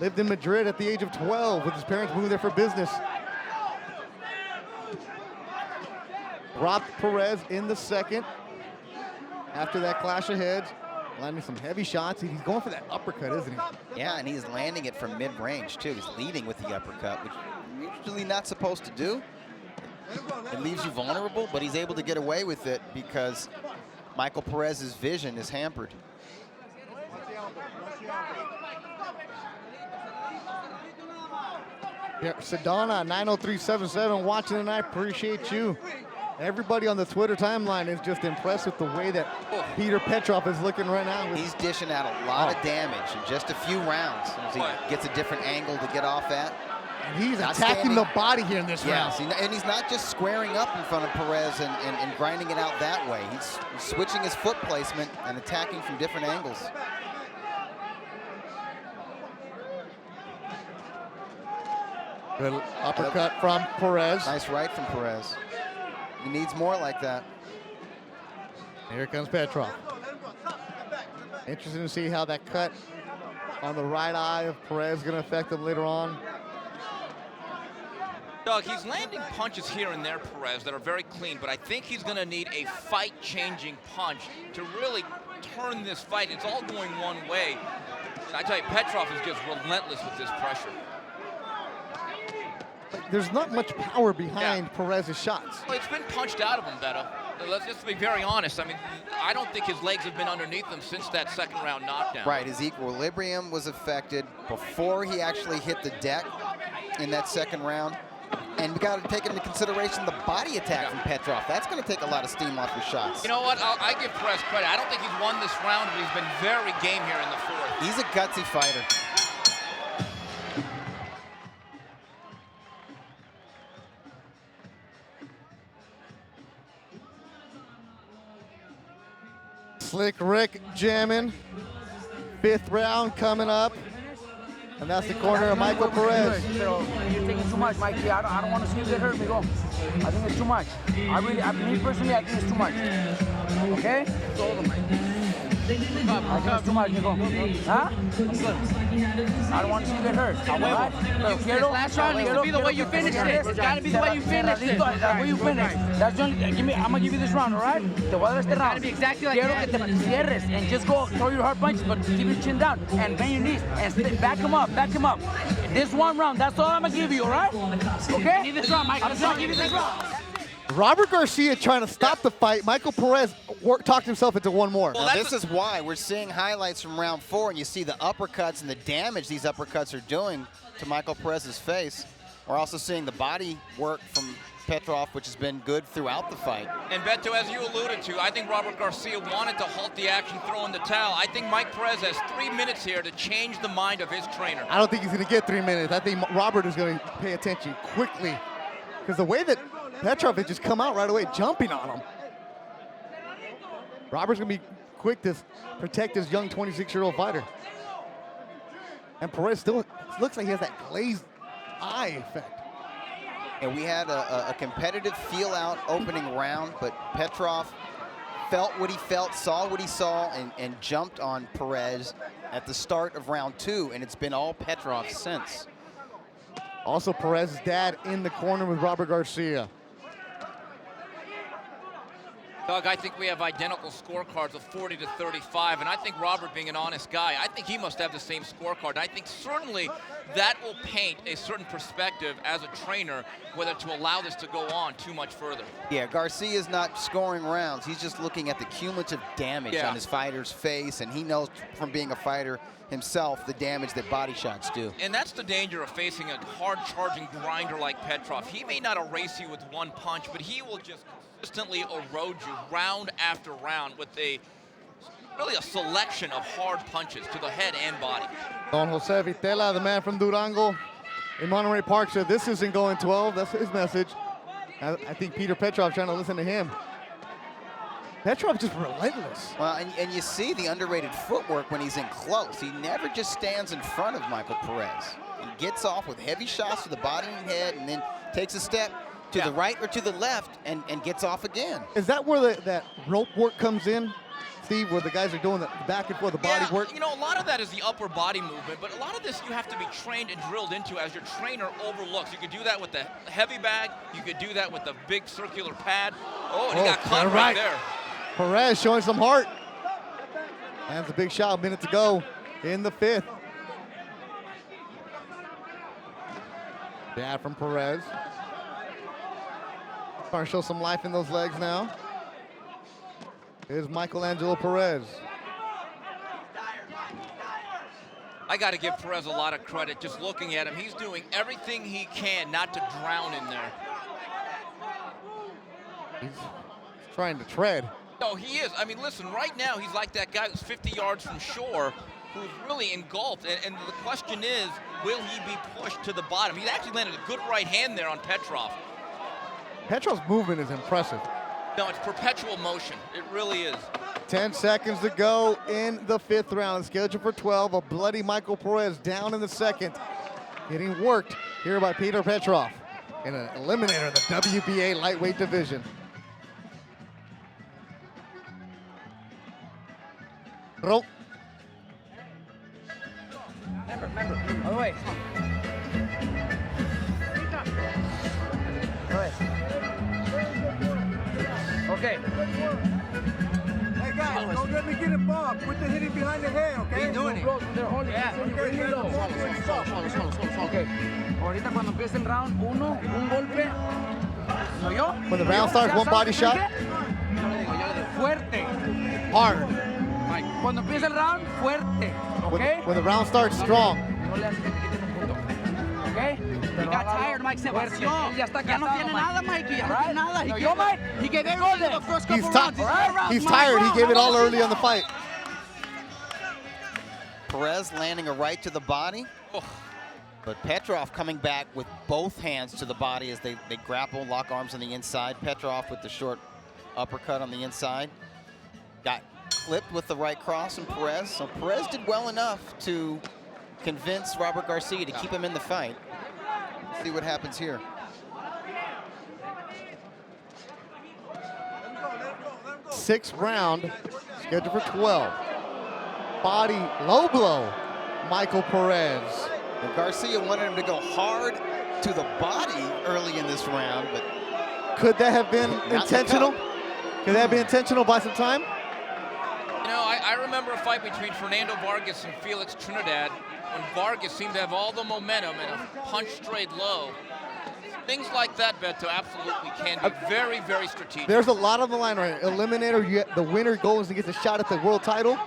Lived in Madrid at the age of 12 with his parents moving there for business. Dropped Perez in the second. After that clash of heads, landing some heavy shots. He's going for that uppercut, isn't he? Yeah, and he's landing it from mid-range too. He's leading with the uppercut, which you're usually not supposed to do. It leaves you vulnerable, but he's able to get away with it because Michael Perez's vision is hampered. Yeah, Sedona 90377 watching tonight. Appreciate you. Everybody on the Twitter timeline is just impressed with the way that Peter Petrov is looking right now. He's dishing out a lot of damage in just a few rounds as he gets a different angle to get off at. And he's attacking the body here in this round. And he's not just squaring up in front of Perez and grinding it out that way. He's switching his foot placement and attacking from different angles. Good uppercut from Perez. Nice right from Perez. He needs more like that. Here comes Petrov. Interesting to see how that cut on the right eye of Perez is going to affect him later on. Doug, he's landing punches here and there, Perez, that are very clean, but I think he's going to need a fight-changing punch to really turn this fight. It's all going one way. And I tell you, Petrov is just relentless with this pressure. There's not much power behind Perez's shots. Well, it's been punched out of him, Beto. Let's just be very honest. I mean, I don't think his legs have been underneath him since that second round knockdown. Right, his equilibrium was affected before he actually hit the deck in that second round. And we got to take into consideration the body attack from Petrov. That's going to take a lot of steam off your shots. You know what? I give Perez credit. I don't think he's won this round, but he's been very game here in the fourth. He's a gutsy fighter. Slick Rick jamming. 5th round coming up. And that's the corner of Michael Perez. You're taking too much, Mikey. I don't want to see you get hurt, Migo. I think it's too much. Me personally, I think it's too much. Okay? I think it's too much, Migo. Huh? I don't want to see you get hurt. All right? This last round needs to be the way you finished it. It's got to be the way you finished it. The way you finished. That's the only. I'm gonna give you this round, all right? Te voy a dar este round. Got to be exactly like that. Quiero que te cierres and just go throw your hard punches, but keep your chin down and bend your knees and back him up, back him up. This one round, that's all I'm gonna give you, all right? Okay? Give this round, Mike. I'm gonna give you this round. Robert Garcia trying to stop the fight. Michael Perez talked himself into one more. Well, this is why we're seeing highlights from round 4, and you see the uppercuts and the damage these uppercuts are doing to Michael Perez's face. We're also seeing the body work from Petrov, which has been good throughout the fight. And Beto, as you alluded to, I think Robert Garcia wanted to halt the action, throw in the towel. I think Mike Perez has 3 minutes here to change the mind of his trainer. I don't think he's going to get 3 minutes. I think Robert is going to pay attention quickly. Because the way that Petrov had just come out right away, jumping on him. Robert's going to be quick to protect his young 26-year-old fighter. And Perez still looks like he has that glazed eye effect. And we had a competitive feel-out opening round, but Petrov felt what he felt, saw what he saw, and jumped on Perez at the start of round 2, and it's been all Petrov since. Also, Perez's dad in the corner with Robert Garcia. Doug, I think we have identical scorecards of 40 to 35, and I think Robert, being an honest guy, I think he must have the same scorecard. I think certainly that will paint a certain perspective as a trainer whether to allow this to go on too much further. Yeah, Garcia's not scoring rounds. He's just looking at the cumulative damage on his fighter's face, and he knows from being a fighter himself the damage that body shots do. And that's the danger of facing a hard-charging grinder like Petrov. He may not erase you with one punch, but he will just consistently erode you round after round with really a selection of hard punches to the head and body. Don Jose Vitela, the man from Durango in Monterey Park, said this isn't going 12. That's his message. I think Peter Petrov trying to listen to him. Petrov just relentless. Well, and you see the underrated footwork when he's in close. He never just stands in front of Michael Perez. He gets off with heavy shots to the body and head, and then takes a step to the right or to the left and gets off again. Is that where that rope work comes in, Steve, where the guys are doing the back and forth, the body work? You know, a lot of that is the upper body movement, but a lot of this you have to be trained and drilled into as your trainer overlooks. You could do that with the heavy bag. You could do that with the big circular pad. Oh, and he got caught right there. Perez showing some heart. Lands a big shot, a minute to go in the 5th. Jab from Perez. Starting to show some life in those legs now. Here's Michelangelo Perez. I got to give Perez a lot of credit. Just looking at him, he's doing everything he can not to drown in there. He's trying to tread. No, he is. I mean, listen, right now he's like that guy who's 50 yards from shore who's really engulfed. And the question is, will he be pushed to the bottom? He actually landed a good right hand there on Petrov. Petrov's movement is impressive. No, it's perpetual motion. It really is. 10 seconds to go in the 5th round. Scheduled for 12. A bloody Michael Perez down in the 2nd. Getting worked here by Peter Petrov in an eliminator in the WBA lightweight division. Roll. Remember. All the way. All right. Okay. Hey guys, don't let me get it bob. Put the hitting behind the head, okay? He's doing it. Okay. Ahorita cuando empiece el round, un golpe. ¿Lo oyó? When the round starts, one body shot. Yo le digo, fuerte. Hard. Cuando empiece el round, fuerte. Okay? When the round starts, strong. No le hace que te quite un punto. Okay? He got tired, Mike se vació. Ya está Ya no tiene nada, Mikey. Ya no tiene nada. He yo, Mike, he gave everything the first couple rounds. He's tired. He gave it all early on the fight. Perez landing a right to the body. But Petrov coming back with both hands to the body as they grapple, lock arms on the inside. Petrov with the short uppercut on the inside. Got clipped with the right cross and Perez. So Perez did well enough to convince Robert Garcia to keep him in the fight. Let's see what happens here. Sixth round, scheduled for 12. Body, low blow, Michael Perez. And Garcia wanted him to go hard to the body early in this round, but could that have been intentional? Could that have been intentional by some time? You know, I remember a fight between Fernando Vargas and Felix Trinidad when Vargas seemed to have all the momentum and a punch straight low. Things like that, Beto, absolutely can be very, very strategic. There's a lot on the line right now. Eliminator, the winner goes and gets a shot at the world title.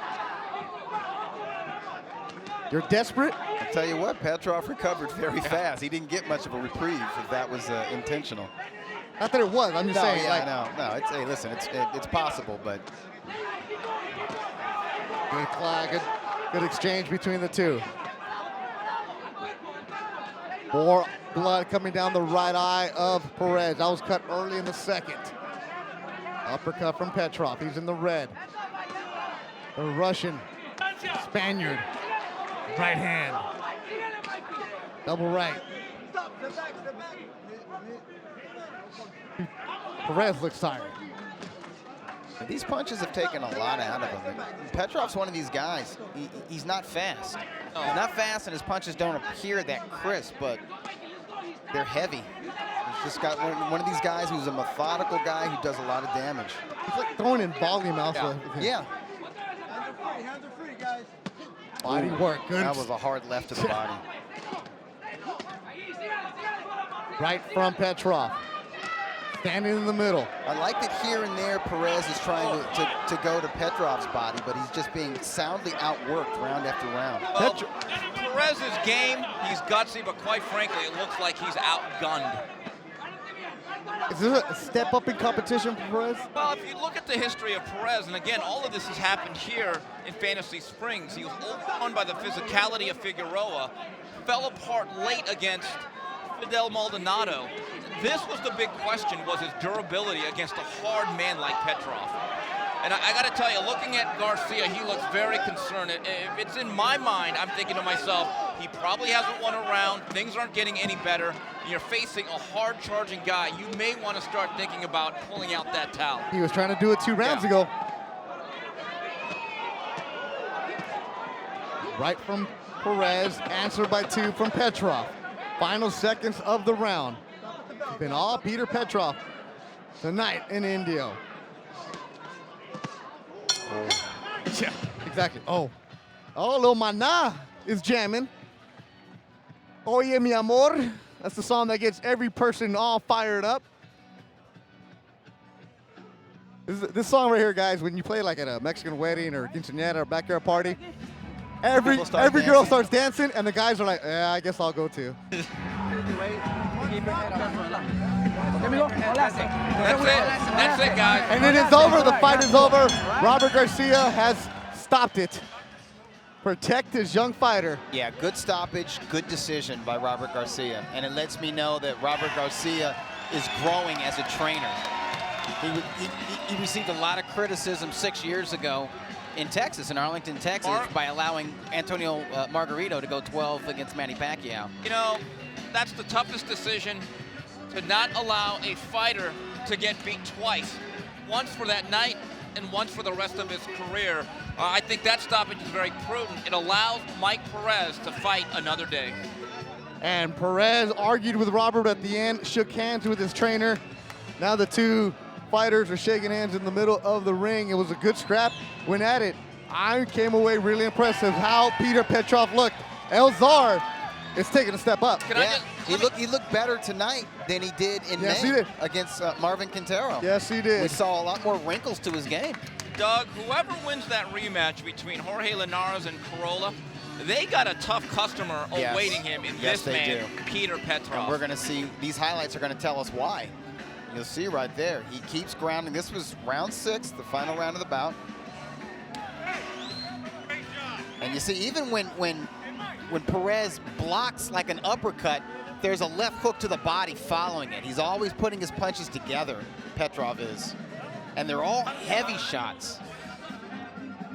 You're desperate. I'll tell you what, Petrov recovered very fast. He didn't get much of a reprieve if that was intentional. Not that it was, I'm just saying. No, it's, hey, listen, it's possible, but. Good exchange between the two. More blood coming down the right eye of Perez. That was cut early in the 2nd. Uppercut from Petrov. He's in the red. The Russian Spaniard. Right hand. Double right. Perez looks tired. These punches have taken a lot out of him. Petrov's one of these guys. He's not fast. He's not fast, and his punches don't appear that crisp, but they're heavy. He's just got one of these guys who's a methodical guy who does a lot of damage. He's like throwing in volume also. Yeah. Hands are free, guys. Body work. Good. That was a hard left to the body. Right from Petrov. Standing in the middle. I like that here and there Perez is trying to go to Petrov's body, but he's just being soundly outworked round after round. Well, Perez's game, he's gutsy, but quite frankly, it looks like he's outgunned. Is this a step up in competition for Perez? Well, if you look at the history of Perez, and again, all of this has happened here in Fantasy Springs. He was overrun by the physicality of Figueroa, fell apart late against Fidel Maldonado. This was the big question, was his durability against a hard man like Petrov. And I got to tell you, looking at Garcia, he looks very concerned. If it's in my mind, I'm thinking to myself, he probably hasn't won a round. Things aren't getting any better. And you're facing a hard-charging guy. You may want to start thinking about pulling out that towel. He was trying to do it 2 rounds ago. Right from Perez, answered by 2 from Petrov. Final seconds of the round. It's been all Peter Petrov tonight in Indio. Yeah, exactly. Oh, Lil Maná is jamming. Oye, mi amor. That's the song that gets every person all fired up. This song right here, guys, when you play like at a Mexican wedding or quinceañera or backyard party, every girl starts dancing, and the guys are like, yeah, I guess I'll go too. That's it, guys. And it is over. The fight is over. Robert Garcia has stopped it. Protect his young fighter. Yeah, good stoppage, good decision by Robert Garcia. And it lets me know that Robert Garcia is growing as a trainer. He received a lot of criticism 6 years ago in Texas, in Arlington, Texas, by allowing Antonio Margarito to go 12 against Manny Pacquiao. You know, that's the toughest decision, to not allow a fighter to get beat twice. Once for that night and once for the rest of his career. I think that stoppage is very prudent. It allows Mike Perez to fight another day. And Perez argued with Robert at the end, shook hands with his trainer. Now the 2 fighters are shaking hands in the middle of the ring. It was a good scrap. Went at it. I came away really impressed with how Peter Petrov looked. Elzar is taking a step up. He looked better tonight than he did in May against Marvin Quintero. Yes, he did. We saw a lot more wrinkles to his game. Doug, whoever wins that rematch between Jorge Linares and Corolla, they got a tough customer awaiting him in this man, Peter Petrov. And we're going to see, these highlights are going to tell us why. You'll see right there, he keeps grounding. This was round 6, the final round of the bout. And you see, even when Perez blocks like an uppercut, there's a left hook to the body following it. He's always putting his punches together, Petrov is. And they're all heavy shots.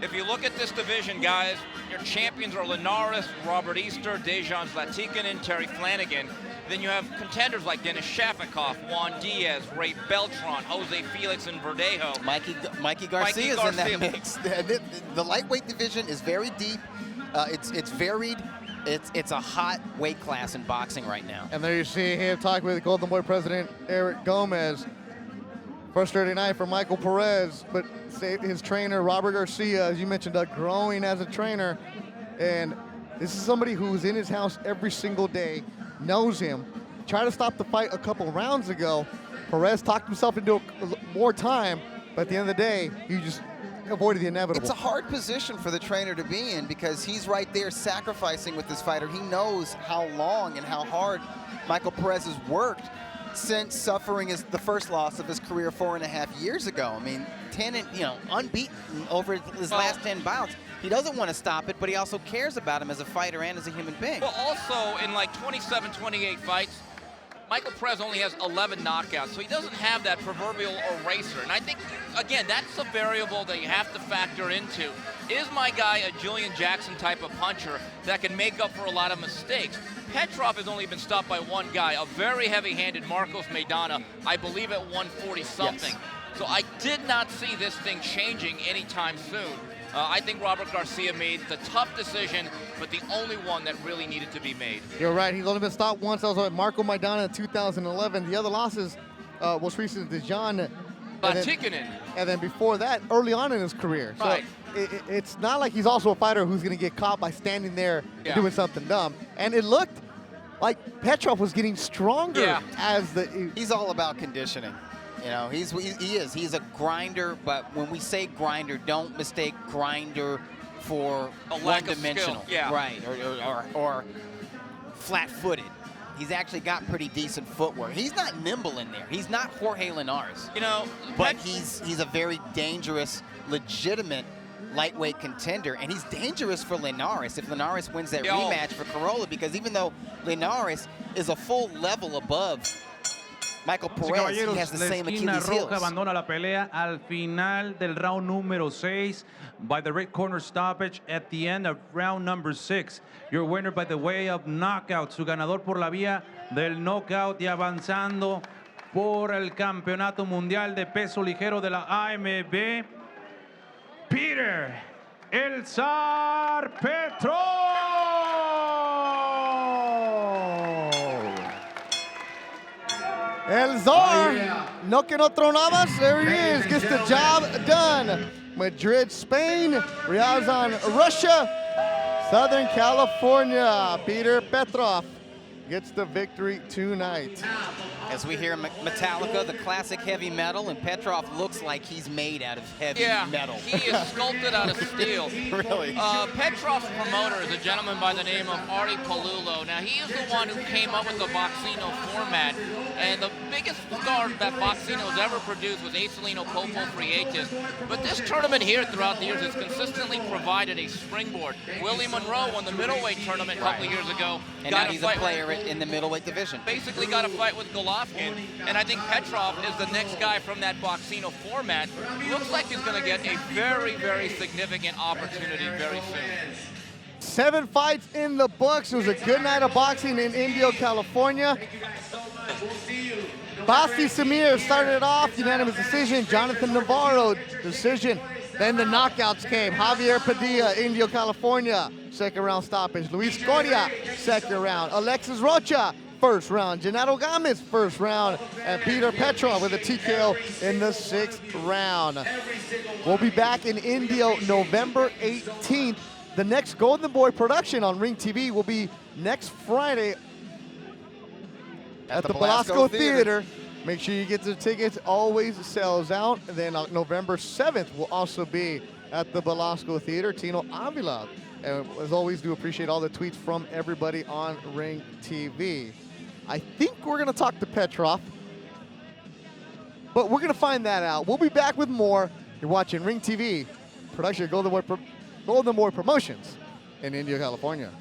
If you look at this division, guys, your champions are Linares, Robert Easter, Dejan Zlatikanen, Terry Flanagan. Then you have contenders like Denis Shafikov, Juan Diaz, Ray Beltran, Jose Felix, and Verdejo. Mikey Garcia is in that mix. The lightweight division is very deep. It's varied. It's a hot weight class in boxing right now. And there you see him talking with Golden Boy president Eric Gamez. Frustrating night for Michael Perez, but his trainer, Robert Garcia, as you mentioned, growing as a trainer. And this is somebody who's in his house every single day, knows him. Tried to stop the fight a couple rounds ago. Perez talked himself into more time, but at the end of the day, he just avoided the inevitable. It's a hard position for the trainer to be in because he's right there sacrificing with this fighter. He knows how long and how hard Michael Perez has worked since suffering the first loss of his career 4.5 years ago. I mean, unbeaten over his last 10 bouts. He doesn't want to stop it, but he also cares about him as a fighter and as a human being. Well, also in like 27, 28 fights, Michael Perez only has 11 knockouts, so he doesn't have that proverbial eraser. And I think, again, that's a variable that you have to factor into. Is my guy a Julian Jackson type of puncher that can make up for a lot of mistakes? Petrov has only been stopped by one guy, a very heavy-handed Marcos Maidana, I believe at 140-something. Yes. So I did not see this thing changing anytime soon. I think Robert Garcia made the tough decision, but the only one that really needed to be made. You're right. He's only been stopped once. That was with Marco Maidana in 2011. The other losses, most recent, Dejan Tikkanen. And then before that, early on in his career. So Right. it's not like he's also a fighter who's going to get caught by standing there and doing something dumb. And it looked like Petrov was getting stronger as the... He's all about conditioning. You know, he is. He's a grinder, but when we say grinder, don't mistake grinder for a lack of one-dimensional. skill. Yeah. Right, or flat-footed. He's actually got pretty decent footwork. He's not nimble in there. He's not Jorge Linares. You know, but he's a very dangerous, legitimate lightweight contender, and he's dangerous for Linares if Linares wins that rematch for Corolla, because even though Linares is a full level above Michael Perez, he has the same Achilles heels. Rocha abandona la pelea al final del round número 6 by the red corner stoppage at the end of round number 6. Your winner by the way of knockout, su ganador por la vía del knockout y avanzando por el campeonato mundial de peso ligero de la AMB, Peter El Zar Petrov. El Zar, no que no tronabas, there he is, gets the job done. Madrid, Spain, Ryazan, Russia, Southern California. Peter Petrov gets the victory tonight. As we hear Metallica, the classic heavy metal, and Petrov looks like he's made out of heavy metal. He is sculpted out of steel. Really? Petrov's promoter is a gentleman by the name of Ari Palulo. Now, he is the one who came up with the Boxino format, and the biggest star that Boxino has ever produced was Acelino Copo Frietes. But this tournament here throughout the years has consistently provided a springboard. Willie Monroe won the middleweight tournament a couple years ago. And now he's a player in the middleweight division. Basically got a fight with Golovkin, and I think Petrov is the next guy from that Boxino format. Looks like he's going to get a very, very significant opportunity very soon. 7 fights in the books. It was a good night of boxing in Indio, California. Basti Samir started it off, unanimous decision. Jonathan Navarro, decision. Then the knockouts came. Javier Padilla, Indio, California, second round stoppage. Luis Coria, second round. Alexis Rocha, first round. Genaro Gamez, first round. And Peter Petrov with a TKO in the 6th round. We'll be back in Indio November 18th. The next Golden Boy production on Ring TV will be next Friday at the Belasco Theater. Make sure you get the tickets. Always sells out. And then November 7th will also be at the Belasco Theater. Tino Avila. And as always, do appreciate all the tweets from everybody on Ring TV. I think we're going to talk to Petrov, but we're going to find that out. We'll be back with more. You're watching Ring TV, production of Golden Boy Promotions in Indio, California.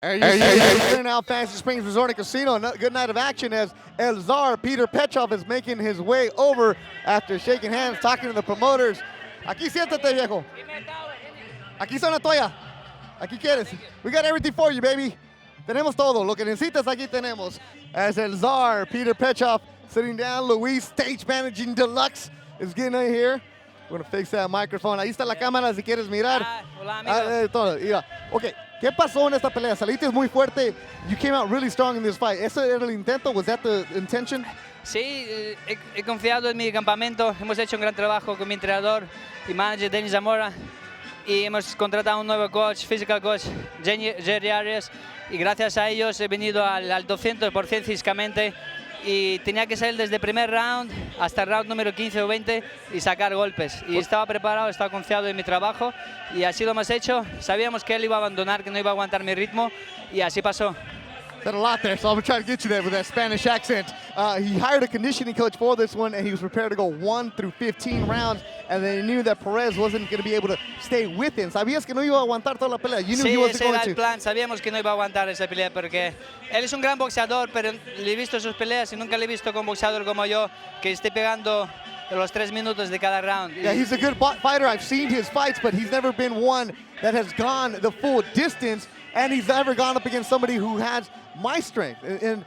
Here now, Fantasy Springs Resort and Casino. Good night of action as El Czar Peter Petrov is making his way over after shaking hands, talking to the promoters. Aquí siéntate, viejo. Aquí está una toalla. Aquí quieres. We got everything for you, baby. Tenemos todo. Lo que necesitas, aquí tenemos. As El Czar Peter Petrov sitting down, Luis, stage managing deluxe, is getting in here. We're going to fix that microphone. Ahí está la cámara si quieres mirar. Hola, amigo. Todo. Ok, ¿qué pasó en esta pelea? Saliste muy fuerte. You came out really strong in this fight. ¿Ese era el intento? Was that the intention? Sí, he confiado en mi campamento. Hemos hecho un gran trabajo con mi entrenador y manager, Denis Zamora. Y hemos contratado un nuevo coach, physical coach, Jerry Arias. Y gracias a ellos he venido al 200% físicamente. Y tenía que salir desde el primer round hasta el round número 15 o 20 y sacar golpes. Y estaba preparado, estaba confiado en mi trabajo y así lo hemos hecho. Sabíamos que él iba a abandonar, que no iba a aguantar mi ritmo y así pasó. Said a lot there, so I'm trying to get you there with that Spanish accent. He hired a conditioning coach for this one, and he was prepared to go 1 through 15 rounds, and they knew that Perez wasn't going to be able to stay with him. ¿Sabías que no iba a aguantar toda la pelea? You knew he wasn't ese going era to. el plan. Sabíamos que no iba a aguantar esa pelea porque él es un gran boxeador, pero le he visto sus peleas y nunca le he visto con un boxeador como yo, que esté pegando los 3 minutos de cada round. Yeah, he's a good fighter. I've seen his fights, but he's never been one that has gone the full distance, and he's never gone up against somebody who has my strength. And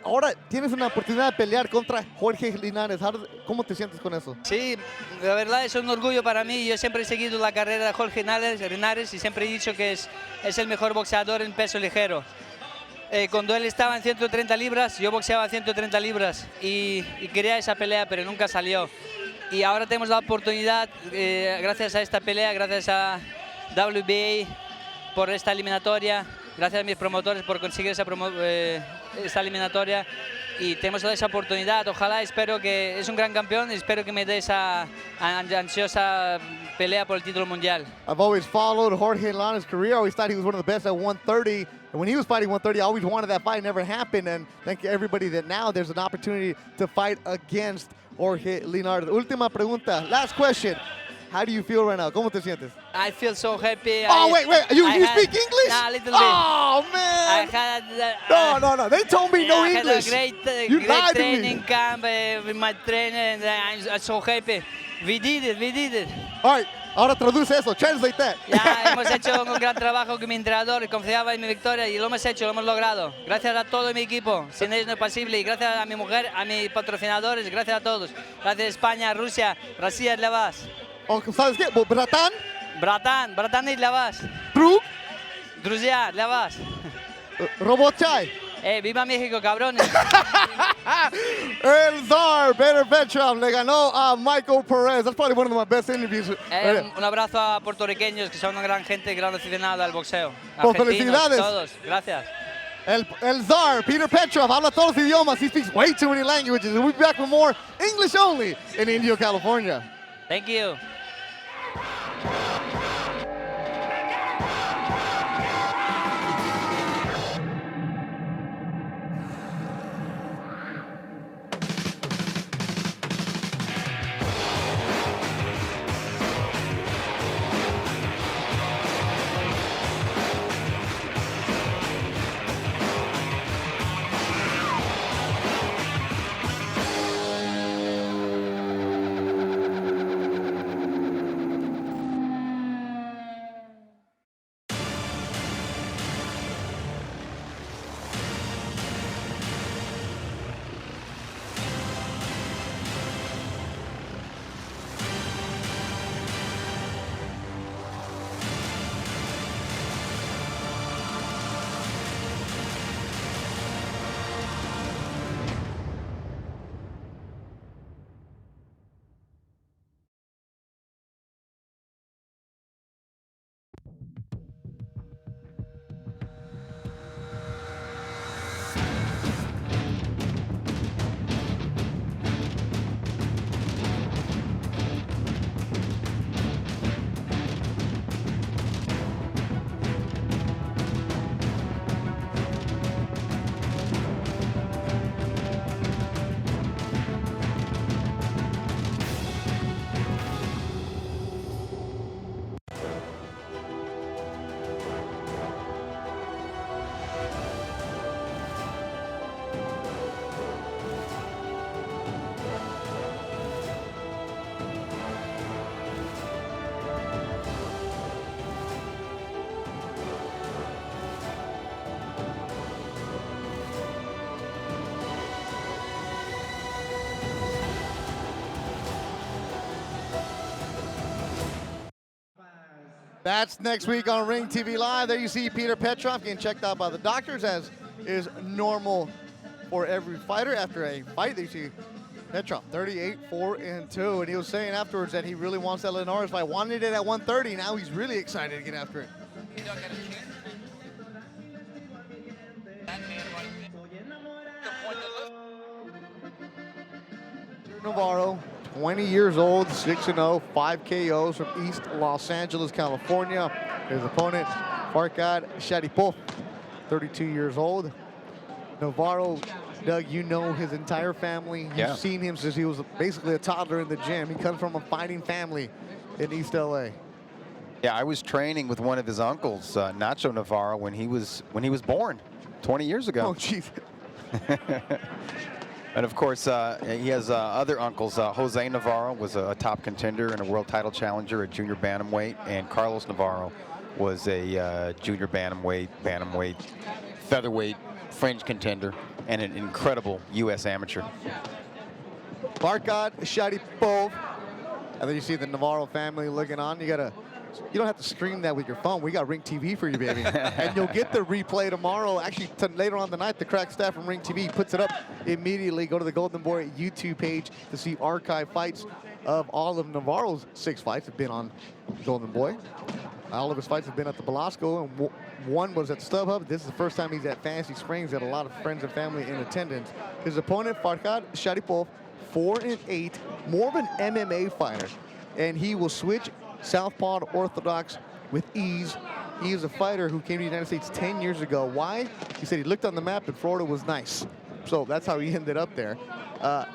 ahora tienes una oportunidad de pelear contra Jorge Linares. ¿Cómo te sientes con eso? Sí, la verdad es un orgullo para mí. Yo siempre he seguido la carrera de Jorge Linares y siempre he dicho que es el mejor boxeador en peso ligero. Cuando él estaba en 130 libras, yo boxeaba 130 libras y quería esa pelea, pero nunca salió. Y ahora tenemos la oportunidad, gracias a esta pelea, gracias a WBA por esta eliminatoria, gracias a mis promotores por conseguir esta eliminatoria y tenemos esa oportunidad. Ojalá, espero que es un gran campeón y espero que me dé esa ansiosa pelea por el título mundial. I've always followed Jorge Linares' career. I always thought he was one of the best at 130. And when he was fighting 130, I always wanted that fight. It never happened. And thank you everybody that now there's an opportunity to fight against Jorge Linares. Última pregunta. Last question. How do you feel right now? ¿Cómo te sientes? I feel so happy. Oh, wait. You speak English? Nah, a little bit. Oh, man. No. They told me no English. I had a You great lied to training me. camp with my trainer, and I'm so happy. We did it. All right. Ahora traduce eso. Translate that. Ya hemos hecho un gran trabajo con mi entrenador y confiaba en mi victoria y lo hemos hecho, lo hemos logrado. Gracias a todo mi equipo, sin ellos no es posible. Y gracias a mi mujer, a mis patrocinadores, gracias a todos. Gracias a España, Rusia, Brasil, для вас. ¿Sabes qué? Братан и для вас. Друг? Друзья, для вас. Robot Chai. Viva México, cabrones. El Czar Peter Petrov le ganó a Michael Perez. That's probably one of my best interviews. Un abrazo a puertorriqueños que son una gran gente, gran aficionada al boxeo. Pues Argentinos, felicidades. todos. Gracias. El Czar Peter Petrov habla todos los idiomas. He speaks way too many languages. We'll be back with more English only in Indio, California. Thank you. That's next week on Ring TV Live. There you see Peter Petrov getting checked out by the doctors, as is normal for every fighter after a fight. There you see Petrov, 38-4-2, and he was saying afterwards that he really wants that Linares fight. Wanted it at 130. Now he's really excited to get after it. Navarro, 20 years old, 6-0, 5 KOs from East Los Angeles, California. His opponent, Farkad Sharipov, 32 years old. Navarro, Doug, you know his entire family. You've seen him since he was basically a toddler in the gym. He comes from a fighting family in East LA. Yeah, I was training with one of his uncles, Nacho Navarro, when he was born 20 years ago. Oh, jeez. And of course, he has other uncles. Jose Navarro was a top contender and a world title challenger at junior bantamweight, and Carlos Navarro was a junior bantamweight, featherweight, fringe contender, and an incredible U.S. amateur. Farkad Sharipov. And then you see the Navarro family looking on. You don't have to stream that with your phone. We got Ring TV for you, baby. And you'll get the replay tomorrow. Actually, later on the night, the crack staff from Ring TV puts it up immediately. Go to the Golden Boy YouTube page to see archive fights of all of Navarro's 6 fights have been on Golden Boy. All of his fights have been at the Belasco, and one was at StubHub. This is the first time he's at Fantasy Springs. Had a lot of friends and family in attendance. His opponent, Farkad Sharipov, 4-8, more of an MMA fighter, and he will switch southpaw to orthodox with ease. He is a fighter who came to the United States 10 years ago. Why? He said he looked on the map and Florida was nice. So that's how he ended up there.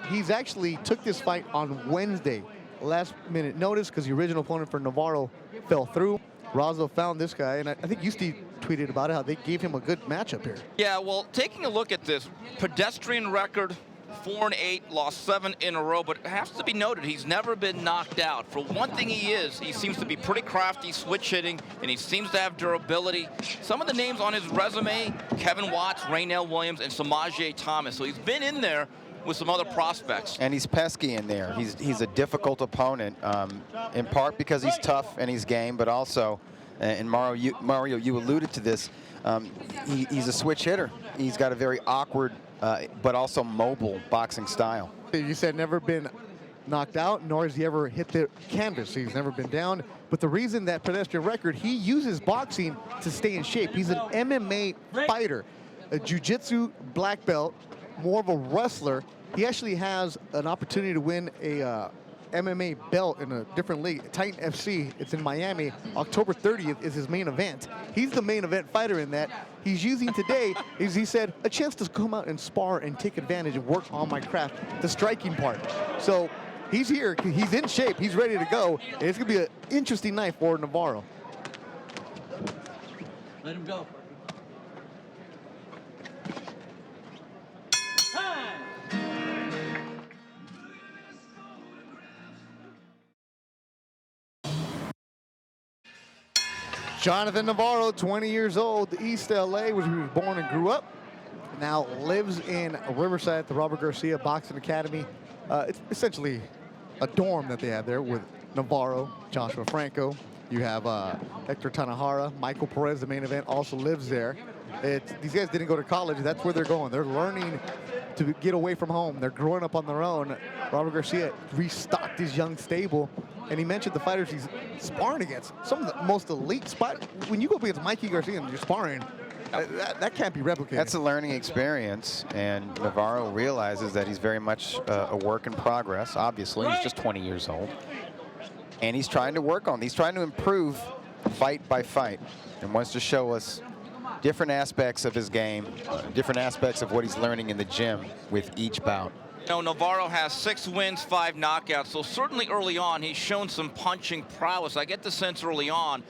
He's actually took this fight on Wednesday, last minute notice, because the original opponent for Navarro fell through. Razo found this guy, and I think Yusti tweeted about it, how they gave him a good matchup here. Yeah, well, taking a look at this, pedestrian record, 4-8, lost 7 in a row, but it has to be noted, he's never been knocked out. For one thing he seems to be pretty crafty, switch hitting, and he seems to have durability. Some of the names on his resume, Kevin Watts, Raynell Williams, and Samaje Thomas. So he's been in there with some other prospects. And he's pesky in there. He's a difficult opponent, in part because he's tough and he's game, but also, and Mario, you alluded to this, he's a switch hitter. He's got a very awkward, but also mobile boxing style. You said never been knocked out, nor has he ever hit the canvas. He's never been down. But the reason that pedestrian record, he uses boxing to stay in shape. He's an MMA fighter, a jiu-jitsu black belt, more of a wrestler. He actually has an opportunity to win a MMA belt in a different league, Titan FC. It's in Miami. October 30th is his main event. He's the main event fighter in that. He's using today, as he said, a chance to come out and spar and take advantage and work on my craft, the striking part. So he's here, he's in shape, he's ready to go. And it's gonna be an interesting night for Navarro. Let him go. Jonathan Navarro, 20 years old, East LA, where he was born and grew up. Now lives in Riverside at the Robert Garcia Boxing Academy. It's essentially a dorm that they have there with Navarro, Joshua Franco. You have Hector Tanahara, Michael Perez, the main event, also lives there. These guys didn't go to college. That's where they're going. They're learning to get away from home. They're growing up on their own. Robert Garcia restocked his young stable. And he mentioned the fighters he's sparring against. Some of the most elite spots. When you go up against Mikey Garcia and you're sparring, that can't be replicated. That's a learning experience, and Navarro realizes that he's very much a work in progress. Obviously, he's just 20 years old. And he's trying to work on, he's trying to improve fight by fight, and wants to show us different aspects of his game, different aspects of what he's learning in the gym with each bout. You know, Navarro has 6 wins, 5 knockouts, so certainly early on he's shown some punching prowess. I get the sense early on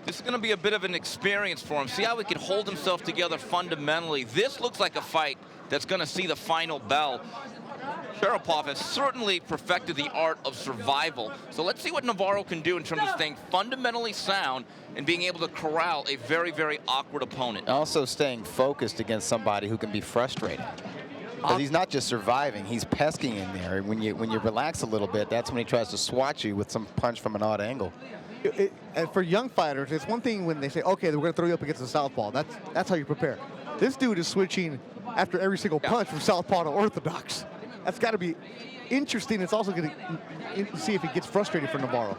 this is going to be a bit of an experience for him. See how he can hold himself together fundamentally. This looks like a fight that's going to see the final bell. Sharipov has certainly perfected the art of survival. So let's see what Navarro can do in terms of staying fundamentally sound and being able to corral a very, very awkward opponent. Also staying focused against somebody who can be frustrating. Because he's not just surviving, he's pesking in there. When you relax a little bit, that's when he tries to swat you with some punch from an odd angle. And for young fighters, it's one thing when they say, okay, we're going to throw you up against the southpaw. That's how you prepare. This dude is switching after every single punch from southpaw to orthodox. That's got to be interesting. It's also going to see if he gets frustrated for Navarro.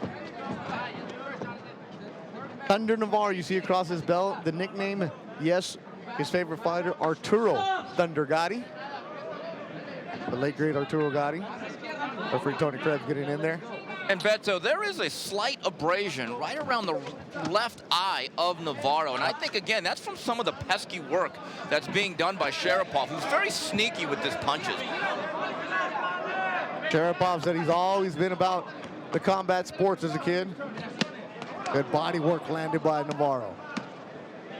Thunder Navarro, you see across his belt, the nickname, yes, his favorite fighter, Arturo Thunder Gotti. The late, great Arturo Gotti. Referee Tony Krebs getting in there. And Beto, there is a slight abrasion right around the left eye of Navarro. And I think, again, that's from some of the pesky work that's being done by Sharapov, who's very sneaky with his punches. Sharapov said he's always been about the combat sports as a kid. Good body work landed by Navarro.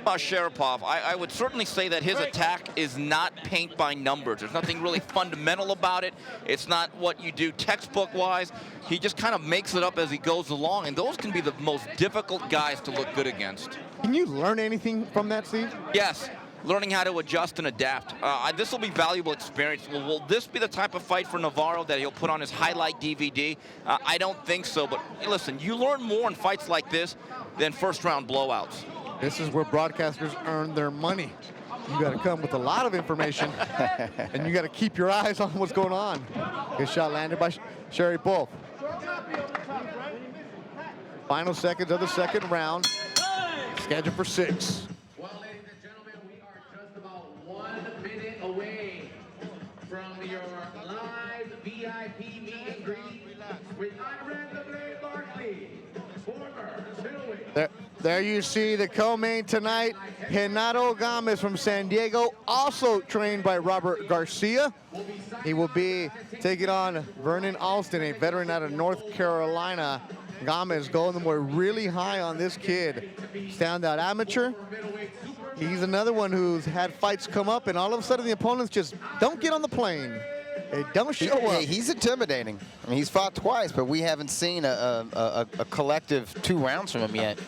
About Sharapov, I would certainly say that his attack is not paint by numbers. There's nothing really fundamental about it. It's not what you do textbook-wise. He just kind of makes it up as he goes along, and those can be the most difficult guys to look good against. Can you learn anything from that, Steve? Yes, learning how to adjust and adapt. This will be valuable experience. Will this be the type of fight for Navarro that he'll put on his highlight DVD? I don't think so, but listen, you learn more in fights like this than first-round blowouts. This is where broadcasters earn their money. You got to come with a lot of information, and you got to keep your eyes on what's going on. Good shot landed by Sharapov. Final seconds of the second round. Scheduled for 6. Well, ladies and gentlemen, we are just about 1 minute away from your live VIP meet and greet with Iran the Blade Barkley, former middleweight. There you see the co-main tonight, Genaro Gamez from San Diego, also trained by Robert Garcia. He will be taking on Vernon Alston, a veteran out of North Carolina. Gamez going really high on this kid. Standout amateur. He's another one who's had fights come up, and all of a sudden the opponents just don't get on the plane. They don't show up. He's intimidating. I mean, he's fought twice, but we haven't seen a collective 2 rounds from him yet.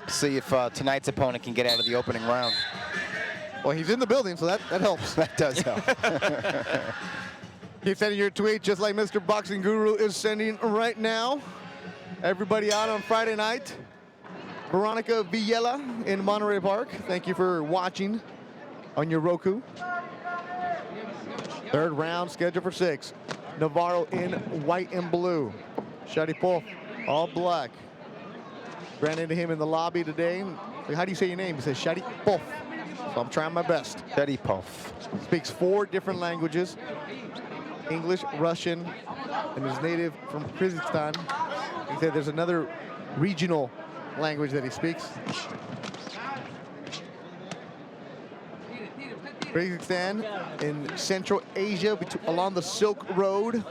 See if tonight's opponent can get out of the opening round. Well, he's in the building, so that helps. That does help. Keep sending your tweet just like Mr. Boxing Guru is sending right now. Everybody out on Friday night. Veronica Villela in Monterey Park. Thank you for watching on your Roku. Third round scheduled for 6. Navarro in white and blue. Sharapov all black. Ran into him in the lobby today. Like, how do you say your name? He says Sharapov. So I'm trying my best. Sharapov. Speaks 4 different languages. English, Russian, and is native from Kyrgyzstan. He said there's another regional language that he speaks. Kyrgyzstan in Central Asia, along the Silk Road.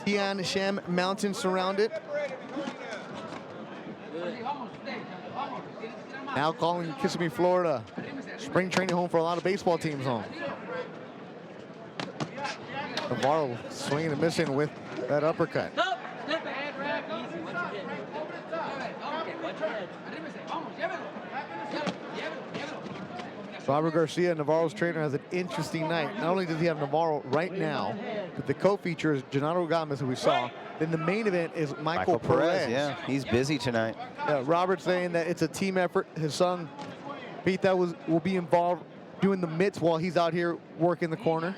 Tian Shan Mountains surround it. Now calling Kissimmee, Florida. Spring training home for a lot of baseball teams home. Navarro swinging and missing with that uppercut. Robert Garcia, Navarro's trainer, has an interesting night. Not only does he have Navarro right now, but the co-feature is Genaro Gamez, who we saw. Then the main event is Michael Perez. Yeah, he's busy tonight. Robert's saying that it's a team effort. His son, Pita, will be involved doing the mitts while he's out here working the corner.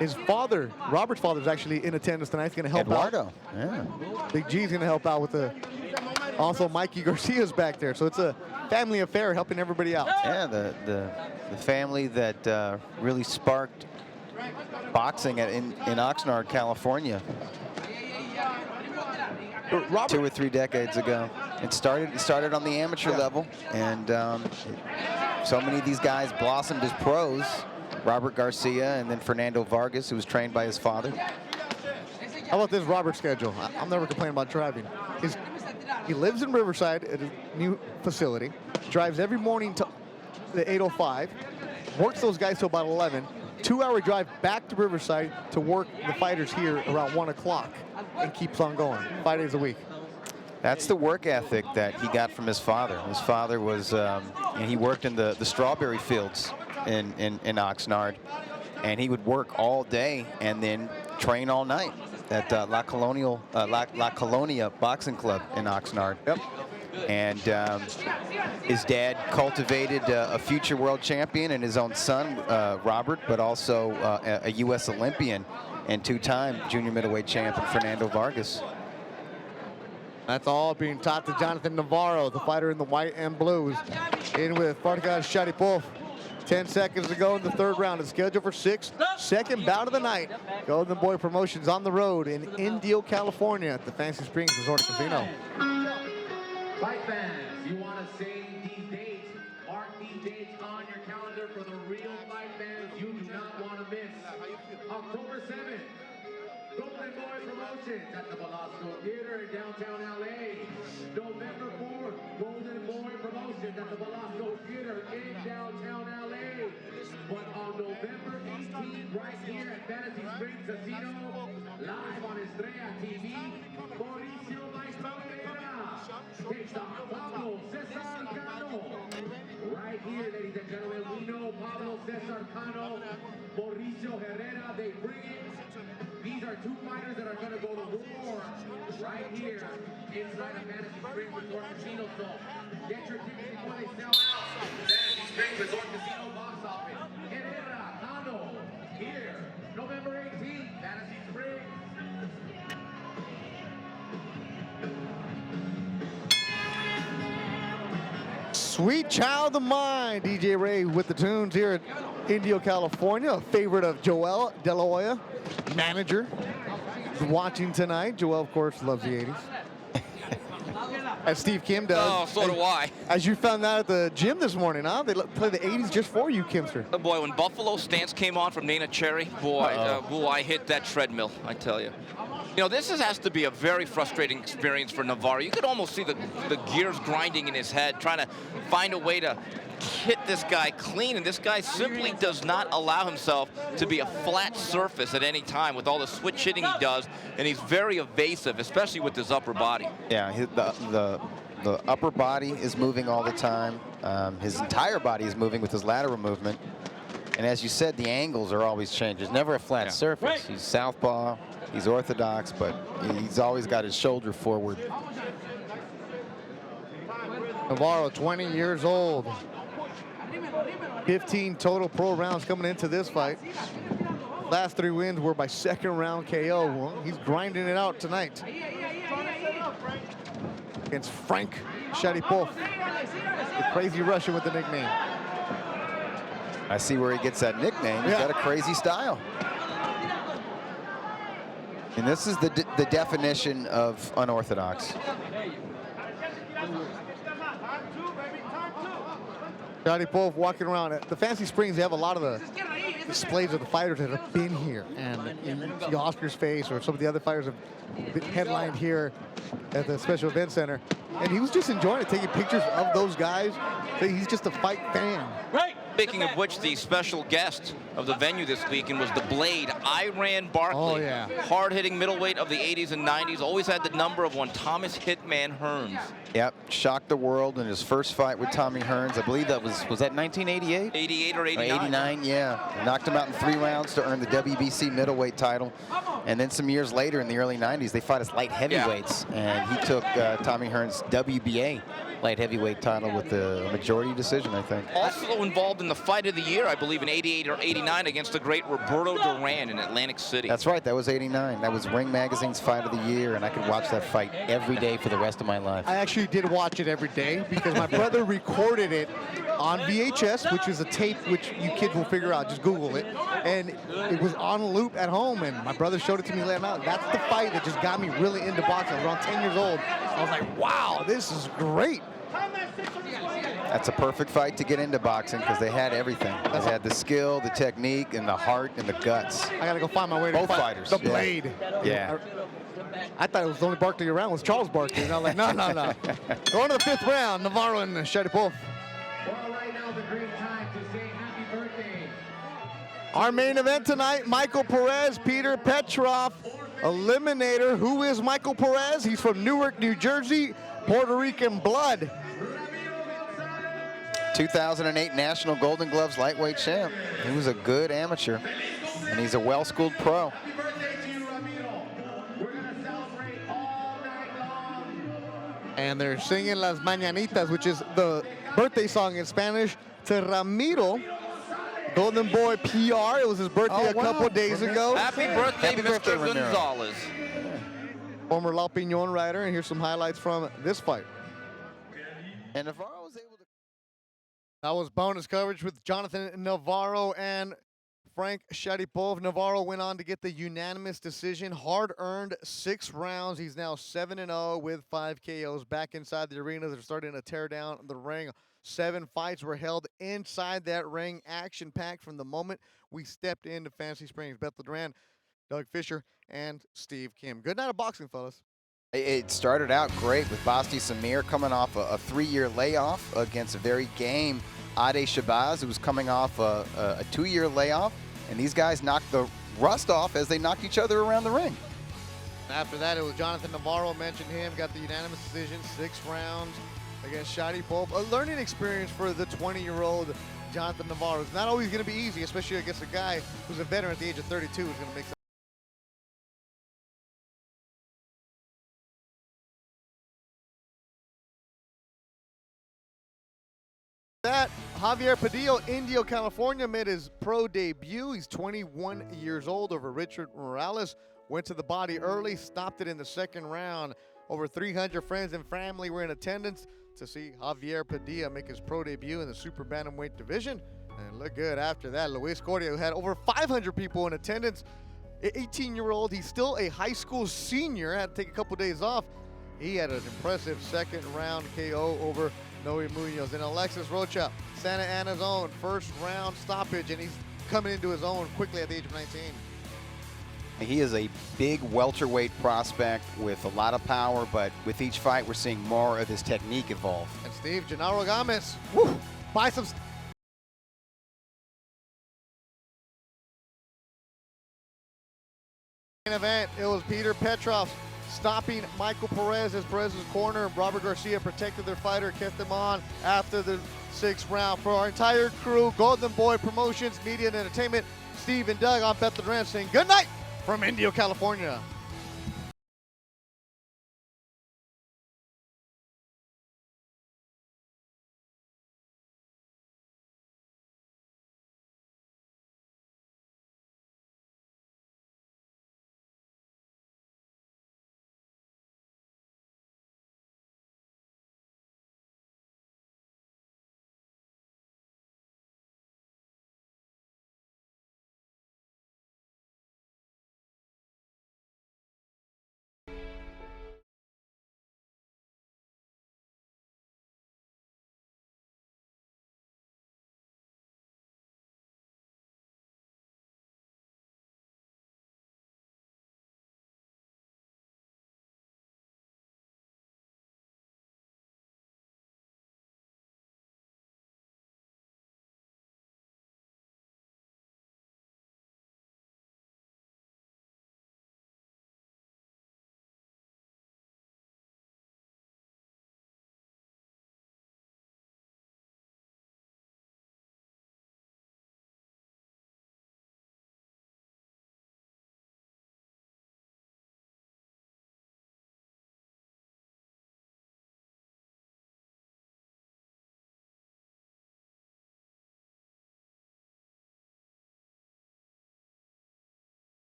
His father, Robert's father, is actually in attendance tonight. He's going to help Eduardo. out. Yeah. Big G's going to help out with the. Also, Mikey Garcia's back there, so it's a family affair helping everybody out. Yeah, the family that really sparked boxing in Oxnard, California. 2 or 3 decades ago. It started on the amateur level, and so many of these guys blossomed as pros. Robert Garcia and then Fernando Vargas, who was trained by his father. How about this Robert schedule? I'm never complaining about driving. He lives in Riverside at a new facility, drives every morning to the 8:05, works those guys till about 11, 2-hour drive back to Riverside to work the fighters here around 1 o'clock, and keeps on going 5 days a week. That's the work ethic that he got from his father. His father was, he worked in the strawberry fields in Oxnard, and he would work all day and then train all night at La Colonia Boxing Club in Oxnard. Yep. And his dad cultivated a future world champion in his own son, Robert, but also a U.S. Olympian and two-time junior middleweight champion, Fernando Vargas. That's all being taught to Jonathan Navarro, the fighter in the white and blues. In with Farkas Sharipov. 10 seconds to go in the third round. It's scheduled for 6th, second bout of the night. Golden Boy Promotions on the road in Indio, California at the Fancy Springs Resort Casino. Fight fans, you want to save these dates? Mark these dates on your calendar for the real fight fans you do not want to miss. October 7th, Golden Boy Promotions at the Velasco Theater in downtown LA. November 4th, Golden Boy Promotions at the Velasco Theater in downtown LA. But on November 18th, right here at Fantasy Springs Casino, live on Estrella TV, Mauricio Maestro takes on Pablo Cesar Cano. Right here, ladies and gentlemen, we know Pablo Cesar Cano, Mauricio Herrera, they bring it. These are two fighters that are going to go to war right here inside of Fantasy Springs Resort Casino. So get your tickets before they sell out. Fantasy Springs Resort Casino box office. Herrera, Cano, here, November 18th, Fantasy Springs. Sweet Child of Mine, DJ Ray with the tunes here at Indio, California. A favorite of Joel De La Hoya, manager, is watching tonight. Joel, of course, loves the 80s. As Steve Kim does. Oh, so do I. As you found out at the gym this morning, huh? They play the 80s just for you, Kimster. Oh boy, when Buffalo Stance came on from Nana Cherry, boy, I hit that treadmill, I tell you. You know, this has to be a very frustrating experience for Navarro. You could almost see the gears grinding in his head, trying to find a way to hit this guy clean, and this guy simply does not allow himself to be a flat surface at any time with all the switch hitting he does, and he's very evasive, especially with his upper body. Yeah, the upper body is moving all the time. His entire body is moving with his lateral movement. And as you said, the angles are always changed. There's never a flat surface. He's southpaw, he's orthodox, but he's always got his shoulder forward. Navarro, 20 years old. 15 total pro rounds coming into this fight. Last 3 wins were by second round KO. Well, he's grinding it out tonight against Frank Sharipov, the crazy Russian with the nickname. I see where he gets that nickname. He's got a crazy style. And this is the definition of unorthodox. Sharipov walking around. At the Fancy Springs, they have a lot of the displays of the fighters that have been here. And you see Oscar's face or some of the other fighters have been headlined here at the Special Event Center. And he was just enjoying it, taking pictures of those guys. He's just a fight fan. Speaking of which, the special guest of the venue this weekend was the Blade, Iran Barkley. Oh, yeah. Hard-hitting middleweight of the 80s and 90s. Always had the number of one, Thomas Hitman Hearns. Yep, shocked the world in his first fight with Tommy Hearns. I believe that was that 1988? 88 or 89. 89, yeah. Knocked him out in 3 rounds to earn the WBC middleweight title. And then some years later in the early 90s, they fought as light heavyweights. And he took Tommy Hearns' WBA light heavyweight title with the majority decision, I think. Also involved in the fight of the year, I believe, in 88 or 89 against the great Roberto Duran in Atlantic City. That's right, that was 89. That was Ring Magazine's fight of the year, and I could watch that fight every day for the rest of my life. I actually did watch it every day because my brother recorded it on VHS, which is a tape which you kids will figure out. Just Google it. And it was on loop at home, and my brother showed it to me last night. That's the fight that just got me really into boxing. I was around 10 years old. I was like, wow, this is great. That's a perfect fight to get into boxing because they had everything. They had the skill, the technique, and the heart, and the guts. I got to go find my way to both fight fighters. The Blade. Yeah. I thought it was the only Barkley around was Charles Barkley. And I was like, no. Going to the 5th round, Navarro and Sharipov. Well, right now is a great time to say happy birthday. Our main event tonight, Michael Perez, Peter Petrov. eliminator. Who is Michael Perez? He's from Newark, New Jersey, Puerto Rican blood. 2008 National Golden Gloves lightweight champ. He was a good amateur, and he's a well-schooled pro. And they're singing Las Mañanitas, which is the birthday song in Spanish, to Ramiro, Golden Boy PR. It was his birthday a couple days ago. Happy birthday, Mr. Gonzalez. Former La Piñon rider, and here's some highlights from this fight. And Navarro was able to... That was bonus coverage with Jonathan Navarro and Frank Sharipov. Navarro went on to get the unanimous decision, hard-earned 6 rounds. He's now 7-0 with 5 KOs. Back inside the arena, they're starting to tear down the ring. 7 fights were held inside that ring, action-packed from the moment we stepped into Fantasy Springs. Bethel Duran, Doug Fisher, and Steve Kim. Good night of boxing, fellas. It started out great with Basti Samir coming off a 3-year layoff against a very game Ade Shabazz, who was coming off a 2-year layoff. And these guys knocked the rust off as they knocked each other around the ring. After that, it was Jonathan Navarro, mentioned him, got the unanimous decision, 6 rounds against Sharipov. A learning experience for the 20-year-old Jonathan Navarro. It's not always going to be easy, especially against a guy who's a veteran at the age of 32 who's going to make some. That Javier Padillo, Indio, California, made his pro debut. He's 21 years old over Richard Morales. Went to the body early, stopped it in the 2nd round. Over 300 friends and family were in attendance to see Javier Padilla make his pro debut in the super bantamweight division. And look good after that. Luis Cordia, who had over 500 people in attendance. 18-year-old, he's still a high school senior, had to take a couple days off. He had an impressive 2nd round KO over Noe Munoz. And Alexis Rocha, Santa Ana's own, 1st round stoppage, and he's coming into his own quickly at the age of 19. He is a big welterweight prospect with a lot of power, but with each fight, we're seeing more of his technique evolve. And Steve, Genaro Gamez, woo, biceps. Main event, it was Peter Petrov stopping Michael Perez as Perez's corner. Robert Garcia protected their fighter, kept them on after the 6th round. For our entire crew, Golden Boy Promotions, Media and Entertainment, Steve and Doug, I'm Bethel Duran saying good night from Indio, California.